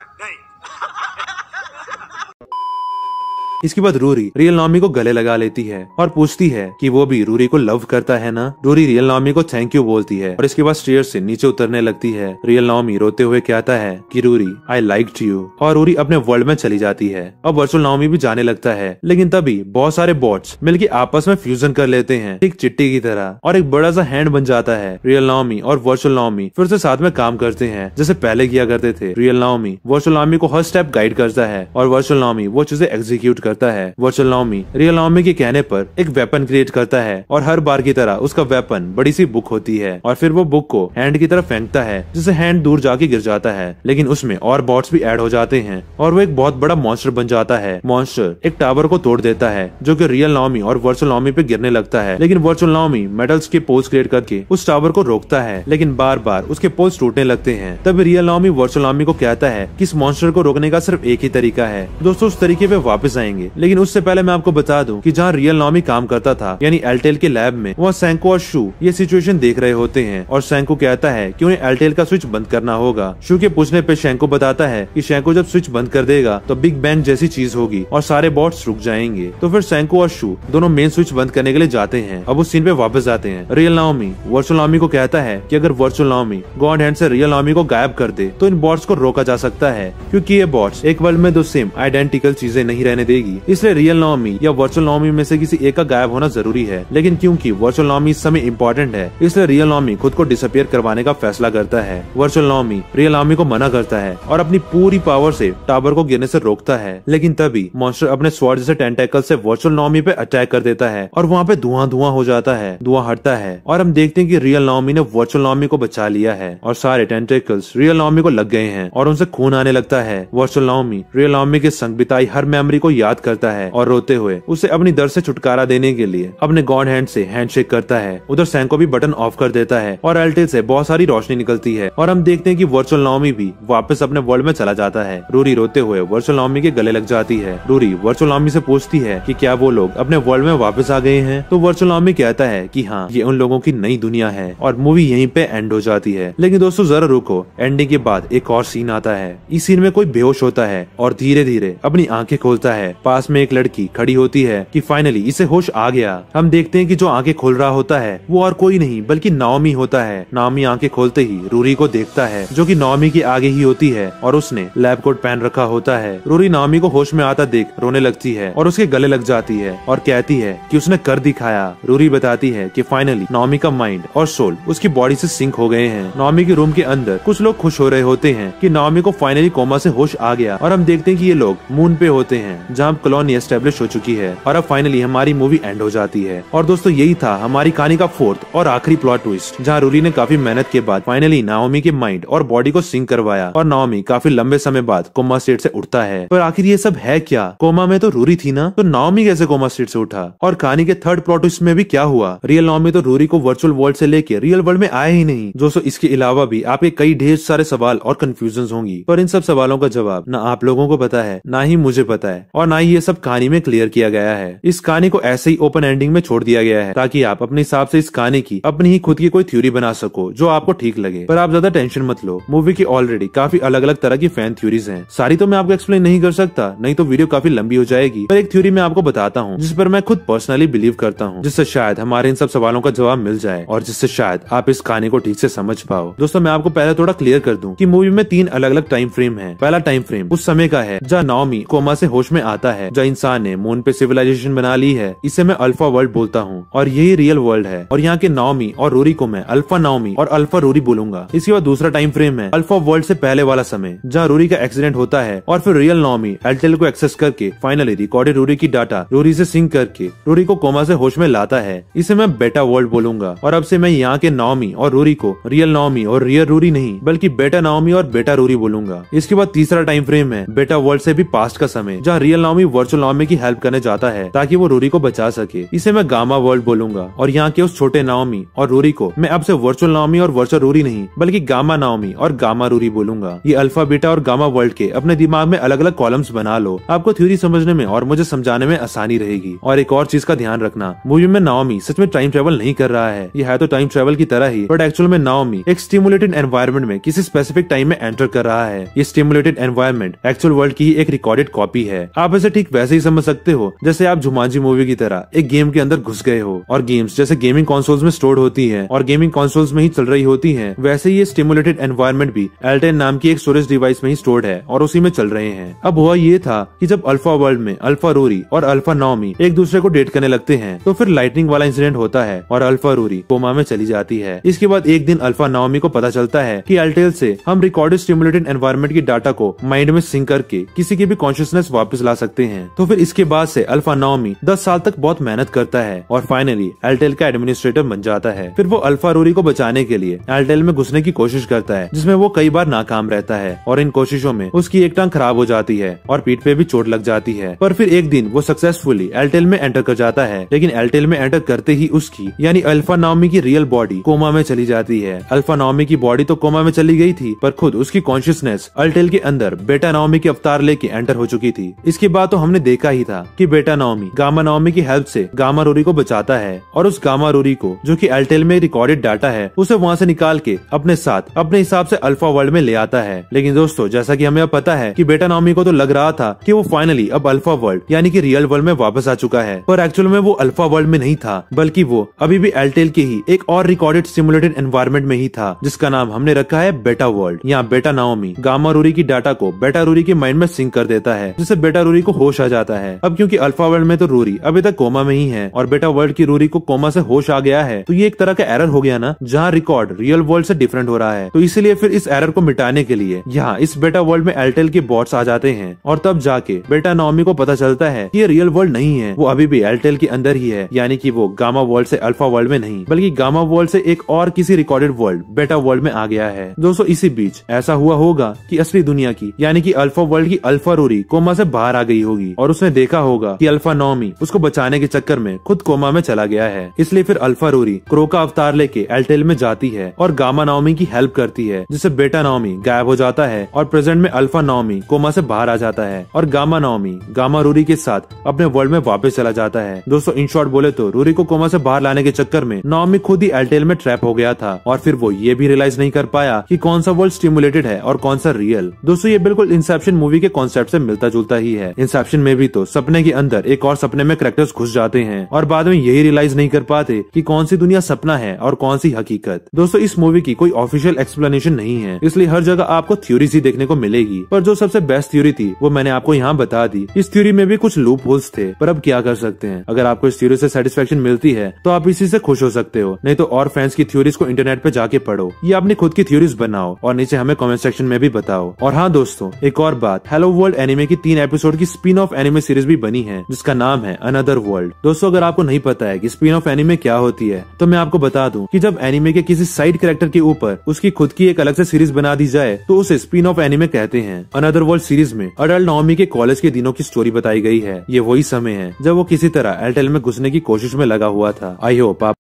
इसके बाद रूरी रियल नाओमी को गले लगा लेती है और पूछती है कि वो भी रूरी को लव करता है ना। रूरी रियल नाओमी को थैंक यू बोलती है और इसके बाद स्टेयर से नीचे उतरने लगती है। रियल नाओमी रोते हुए कहता है कि रूरी आई लाइक्ड यू और रूरी अपने वर्ल्ड में चली जाती है। अब वर्चुअल नाओमी भी जाने लगता है, लेकिन तभी बहुत सारे बॉट्स मिलके आपस में फ्यूजन कर लेते हैं एक चिट्टी की तरह और एक बड़ा सा हैंड बन जाता है। रियल नाओमी और वर्चुअल नाओमी फिर से साथ में काम करते हैं जैसे पहले किया करते थे। रियल नाओमी वर्चुअल नाओमी को हर स्टेप गाइड करता है और वर्चुअल नाओमी वो चीजें एग्जीक्यूट करता है। वर्चुअल नाओमी रियल नाओमी के कहने पर एक वेपन क्रिएट करता है और हर बार की तरह उसका वेपन बड़ी सी बुक होती है और फिर वो बुक को हैंड की तरफ फेंकता है जिससे हैंड दूर जाके गिर जाता है। लेकिन उसमें और बॉट्स भी ऐड हो जाते हैं और वो एक बहुत बड़ा मॉन्स्टर बन जाता है। मॉन्स्टर एक टावर को तोड़ देता है जो कि रियल नाओमी और वर्चुअल नाओमी पे गिरने लगता है, लेकिन वर्चुअल नाओमी मेटल्स के पोल्स क्रिएट करके उस टावर को रोकता है, लेकिन बार बार उसके पोल्स टूटने लगते हैं। तब रियल नाओमी वर्चुअल नाओमी को कहता है कि इस मॉन्स्टर को रोकने का सिर्फ एक ही तरीका है। दोस्तों उस तरीके पे वापस आएंगे, लेकिन उससे पहले मैं आपको बता दूं कि जहाँ रियल नाओमी काम करता था यानी एयरटेल के लैब में, वहाँ सैंको और शू ये सिचुएशन देख रहे होते हैं और सैंको कहता है कि उन्हें एयरटेल का स्विच बंद करना होगा। शू के पूछने पे शैंको बताता है कि शैंको जब स्विच बंद कर देगा तो बिग बैंग जैसी चीज होगी और सारे बॉट्स रुक जाएंगे। तो फिर सैंको और शू दोनों मेन स्विच बंद करने के लिए जाते हैं। अब उस सीन पे वापस जाते हैं। रियल नाओमी वर्चुअल नाओमी को कहता है कि अगर वर्चुअल नाओमी गॉड हैंड से रियल नाओमी को गायब कर दे तो इन बॉट्स को रोका जा सकता है, क्योंकि ये बॉट्स एक वर्ल्ड में दो सेम आइडेंटिकल चीजें नहीं रहने देगी। इसलिए रियल नाओमी या वर्चुअल नाओमी में से किसी एक का गायब होना जरूरी है। लेकिन क्योंकि वर्चुअल नाओमी इस समय इम्पोर्टेंट है, इसलिए रियल नाओमी खुद को डिसअपियर करवाने का फैसला करता है। वर्चुअल नाओमी रियल नाओमी को मना करता है और अपनी पूरी पावर से टावर को गिरने से रोकता है, लेकिन तभी मॉन्स्टर अपने स्वॉर्ड जैसे टेंटेकल से वर्चुअल नाओमी पे अटैक कर देता है और वहाँ पे धुआं धुआं हो जाता है। धुआं हटता है और हम देखते हैं कि रियल नाओमी ने वर्चुअल नाओमी को बचा लिया है और सारे टेंटेकल्स रियल नाओमी को लग गए हैं और उनसे खून आने लगता है। वर्चुअल नाओमी रियल नाओमी के संग बिताई हर मेमोरी को याद करता है और रोते हुए उसे अपनी दर्द से छुटकारा देने के लिए अपने गॉड हैंड से हैंडशेक करता है। उधर सैंको भी बटन ऑफ कर देता है और एयरटेल से बहुत सारी रोशनी निकलती है और हम देखते हैं कि वर्चुअल नाओमी भी वापस अपने वर्ल्ड में चला जाता है। रूरी रोते हुए वर्चुअल नाओमी के गले लग जाती है। रूरी वर्चुअल नाओमी से पूछती है कि क्या वो लोग अपने वर्ल्ड में वापस आ गए हैं, तो वर्चुअल नाओमी कहता है कि हाँ, ये उन लोगों की नई दुनिया है और मूवी यहीं पे एंड हो जाती है। लेकिन दोस्तों जरा रुको, एंडिंग के बाद एक और सीन आता है। इस सीन में कोई बेहोश होता है और धीरे धीरे अपनी आंखें खोलता है पास में एक लड़की खड़ी होती है कि फाइनली इसे होश आ गया। हम देखते हैं कि जो आंखें खोल रहा होता है वो और कोई नहीं बल्कि नाओमी होता है। नाओमी आंखें खोलते ही रूरी को देखता है जो कि नाओमी के आगे ही होती है और उसने लैब कोट पहन रखा होता है। रूरी नाओमी को होश में आता देख रोने लगती है और उसके गले लग जाती है और कहती है कि उसने कर दिखाया। रूरी बताती है कि फाइनली नाओमी का माइंड और सोल उसकी बॉडी से सिंक हो गए हैं। नाओमी के रूम के अंदर कुछ लोग खुश हो रहे होते हैं कि नाओमी को फाइनली कोमा से होश आ गया और हम देखते हैं कि ये लोग मून पे होते हैं जहाँ कॉलोनी एस्टेब्लिश हो चुकी है और अब फाइनली हमारी मूवी एंड हो जाती है। और दोस्तों यही था हमारी कहानी का फोर्थ और आखिरी प्लॉट ट्विस्ट, जहाँ रूरी ने काफी मेहनत के बाद फाइनली नाओमी के माइंड और बॉडी को सिंक करवाया और नाओमी काफी लंबे समय बाद कोमा स्टेट से उठता है। पर आखिर ये सब है क्या? कोमा में तो रूरी थी ना, तो नाओमी कैसे कोमा स्टेट से उठा? और कहानी के थर्ड प्लॉट ट्विस्ट में भी क्या हुआ? रियल नाओमी तो रूरी को वर्चुअल वर्ल्ड से लेके रियल वर्ल्ड में आए ही नहीं। दोस्तों इसके अलावा भी आपके कई ढेर सारे सवाल और कंफ्यूजन होंगी, पर इन सब सवालों का जवाब ना आप लोगों को पता है ना ही मुझे पता है और ना ही ये सब कहानी में क्लियर किया गया है। इस कहानी को ऐसे ही ओपन एंडिंग में छोड़ दिया गया है ताकि आप अपने हिसाब से इस कहानी की अपनी ही खुद की कोई थ्योरी बना सको जो आपको ठीक लगे। पर आप ज्यादा टेंशन मत लो, मूवी की ऑलरेडी काफी अलग अलग तरह की फैन थ्योरीज हैं। सारी तो मैं आपको एक्सप्लेन नहीं कर सकता, नहीं तो वीडियो काफी लंबी हो जाएगी। पर एक थ्योरी मैं आपको बताता हूँ जिस पर मैं खुद पर्सनली बिलीव करता हूँ, जिससे शायद हमारे इन सब सवालों का जवाब मिल जाए और जिससे शायद आप इस कहानी को ठीक से समझ पाओ। दोस्तों मैं आपको पहले थोड़ा क्लियर कर दूं कि मूवी में 3 अलग अलग टाइम फ्रेम है। पहला टाइम फ्रेम उस समय का है जहाँ नाओमी कोमा से होश में आता है, जहाँ इंसान ने मून पे सिविलाइजेशन बना ली है। इसे मैं अल्फा वर्ल्ड बोलता हूँ और यही रियल वर्ल्ड है और यहाँ के नाओमी और रूरी को मैं अल्फा नाओमी और अल्फा रूरी बोलूंगा। इसके बाद दूसरा टाइम फ्रेम है अल्फा वर्ल्ड से पहले वाला समय, जहाँ रूरी का एक्सीडेंट होता है और फिर रियल नाओमी एल्टेल को एक्सेस करके फाइनली रिकॉर्डेड रूरी की डाटा रूरी से सिंक करके रूरी को कोमा से होश में लाता है। इसे मैं बेटा वर्ल्ड बोलूंगा। और अब से मैं यहाँ के नाओमी और रूरी को रियल नाओमी और रियल रूरी नहीं बल्कि बेटा नाओमी और बेटा रूरी बोलूंगा। इसके बाद तीसरा टाइम फ्रेम है बेटा वर्ल्ड से भी पास्ट का समय, जहाँ रियल नाओमी वर्चुअल नाओमी की हेल्प करने जाता है ताकि वो रूरी को बचा सके। इसे मैं गामा वर्ल्ड बोलूंगा और यहाँ के उस छोटे नाओमी और रूरी को मैं अब से वर्चुअल नाओमी और वर्चुअल रूरी नहीं बल्कि गामा नाओमी और गामा रूरी बोलूंगा। ये अल्फा बीटा और गामा वर्ल्ड के अपने दिमाग में अलग अलग कॉलम्स बना लो, आपको थ्योरी समझने में और मुझे समझाने में आसानी रहेगी। और एक और चीज का ध्यान रखना, मूवी में नाओमी सच में टाइम ट्रेवल नहीं कर रहा है। ये है तो टाइम ट्रेवल की तरह ही, बट एक्चुअल में नाओमी एक स्टिमुलेटेड एनवायरनमेंट में किसी स्पेसिफिक टाइम में एंटर कर रहा है। ये स्टिमुलेटेड एनवायरनमेंट एक्चुअल वर्ल्ड की एक रिकॉर्डेड कॉपी है। आप इसे ठीक वैसे ही समझ सकते हो जैसे आप जुमांजी मूवी की तरह एक गेम के अंदर घुस गए हो और गेम्स जैसे गेमिंग कंसोल्स में स्टोर होती है और गेमिंग कंसोल्स में ही चल रही होती है, वैसे ही ये स्टिमुलेटेड एनवायरनमेंट भी एल्टेन नाम की एक स्टोरेज डिवाइस में ही स्टोर्ड है और उसी में चल रहे हैं। अब हुआ ये था कि जब अल्फा वर्ल्ड में अल्फा रूरी और अल्फा नाओमी एक दूसरे को डेट करने लगते हैं तो फिर लाइटनिंग वाला इंसिडेंट होता है और अल्फा रूरी कोमा में चली जाती है। इसके बाद एक दिन अल्फा नाओमी को पता चलता है कि एल्टेल से हम रिकॉर्डेड स्टिमुलेटेड एनवायरनमेंट की डाटा को माइंड में सिंक करके किसी की भी कॉन्शियसनेस वापस ला सकते हैं। तो फिर इसके बाद से अल्फा नाओमी 10 साल तक बहुत मेहनत करता है और फाइनली एल्टेल का एडमिनिस्ट्रेटर बन जाता है। फिर वो अल्फा रूरी को बचाने के लिए एल्टेल में घुसने की कोशिश करता है, जिसमें वो कई बार नाकाम रहता है और इन कोशिशों में उसकी एक टांग खराब हो जाती है और पीठ पे भी चोट लग जाती है। पर फिर एक दिन वो सक्सेसफुली एल्टेल में एंटर कर जाता है, लेकिन एल्टेल में एंटर करते ही उसकी यानी अल्फा नाओमी की रियल बॉडी कोमा में चली जाती है। अल्फा नाओमी की बॉडी तो कोमा में चली गई थी, पर खुद उसकी कॉन्शियसनेस अल्टेल के अंदर बेटा नाओमी के अवतार लेके एंटर हो चुकी थी। इसके बाद तो हमने देखा ही था कि बेटा नाओमी गामा नाओमी की हेल्प से गामा रूरी को बचाता है और उस गामा रूरी को जो कि एल्टेल में रिकॉर्डेड डाटा है उसे वहाँ से निकाल के अपने साथ अपने हिसाब से अल्फा वर्ल्ड में ले आता है। लेकिन दोस्तों जैसा कि हमें अब पता है कि बेटा नाओमी को तो लग रहा था कि वो फाइनली अब अल्फा वर्ल्ड यानी कि रियल वर्ल्ड में वापस आ चुका है, पर एक्चुअल में वो अल्फा वर्ल्ड में नहीं था बल्कि वो अभी भी एल्टेल के ही एक और रिकॉर्डेड स्टिमुलेटेड एनवायरनमेंट में ही था, जिसका नाम हमने रखा है बेटा वर्ल्ड। यहाँ बेटा नाओमी गामा रूरी की डाटा को बेटा रूरी के माइंड में सिंक कर देता है, जिससे बेटा रूरी को होश आ जाता है। अब क्योंकि अल्फा वर्ल्ड में तो रूरी अभी तक कोमा में ही है और बेटा वर्ल्ड की रूरी को कोमा से होश आ गया है, तो ये एक तरह का एरर हो गया ना, जहाँ रिकॉर्ड रियल वर्ल्ड से डिफरेंट हो रहा है। तो इसीलिए फिर इस एरर को मिटाने के लिए यहाँ इस बेटा वर्ल्ड में एल्टेल के बॉट्स आ जाते हैं और तब जाके बेटा नाओमी को पता चलता है कि ये रियल वर्ल्ड नहीं है, वो अभी भी एल्टेल के अंदर ही है, यानी कि वो गामा वर्ल्ड से अल्फा वर्ल्ड में नहीं बल्कि गामा वर्ल्ड से एक और किसी रिकॉर्डेड वर्ल्ड बेटा वर्ल्ड में आ गया है। दोस्तों इसी बीच ऐसा हुआ होगा कि असली दुनिया की यानी कि अल्फा वर्ल्ड की अल्फा रूरी कोमा से बाहर आ गई होगी और उसने देखा होगा कि अल्फा नाओमी उसको बचाने के चक्कर में खुद कोमा में चला गया है। इसलिए फिर अल्फा रूरी क्रो का अवतार लेके एल्टेल में जाती है और गामा नाओमी की हेल्प करती है, जिससे बेटा नाओमी गायब हो जाता है और प्रेजेंट में अल्फा नाओमी कोमा से बाहर आ जाता है और गामा नाओमी गामा रूरी के साथ अपने वर्ल्ड में वापस चला जाता है। दोस्तों इन शॉर्ट बोले तो रूरी को कोमा से बाहर लाने के चक्कर में नाओमी खुद ही एल्टेल में ट्रैप हो गया था और फिर वो ये भी रियलाइज नहीं कर पाया कि कौन सा वर्ल्ड स्टिमुलेटेड है और कौन सा रियल। दोस्तों ये बिल्कुल इंसेप्शन मूवी के कॉन्सेप्ट से मिलता जुलता ही है। इंसेप्शन में भी तो सपने के अंदर एक और सपने में कैरेक्टर्स घुस जाते हैं और बाद में यही रियलाइज नहीं कर पाते कि कौन सी दुनिया सपना है और कौन सी हकीकत। दोस्तों इस मूवी की कोई ऑफिशियल एक्सप्लेनेशन नहीं है, इसलिए हर जगह आपको थ्योरीज ही देखने को मिलेगी, पर जो सबसे बेस्ट थ्योरी थी वो मैंने आपको यहाँ बता दी। इस थ्योरी में भी कुछ लूप होल्स थे, पर अब क्या कर सकते हैं। अगर आपको इस थ्योरी से सेटिस्फेक्शन मिलती है तो आप इसी से खुश हो सकते हो, नहीं तो और फैंस की थ्योरीज को इंटरनेट पे जाके पढ़ो या अपनी खुद की थ्योरीज बनाओ और नीचे हमें कमेंट सेक्शन में भी बताओ। और हाँ दोस्तों, एक और बात, हेलो वर्ल्ड एनिमे की 3 एपिसोड की स्पिन ऑफ एनिमे सीरीज भी बनी है जिसका नाम है अनदर वर्ल्ड। दोस्तों अगर आपको नहीं पता है कि स्पिन ऑफ एनिमे क्या होती है तो मैं आपको बता दूं कि जब एनिमे के किसी साइड कैरेक्टर के ऊपर उसकी खुद की एक अलग से सीरीज बना दी जाए तो उसे स्पिन ऑफ एनिमे कहते हैं। अनदर वर्ल्ड सीरीज में अडल्ट नाओमी के कॉलेज के दिनों की स्टोरी बताई गई है। ये वही समय है जब वो किसी तरह एयरटेल में घुसने की कोशिश में लगा हुआ था। आई होप आप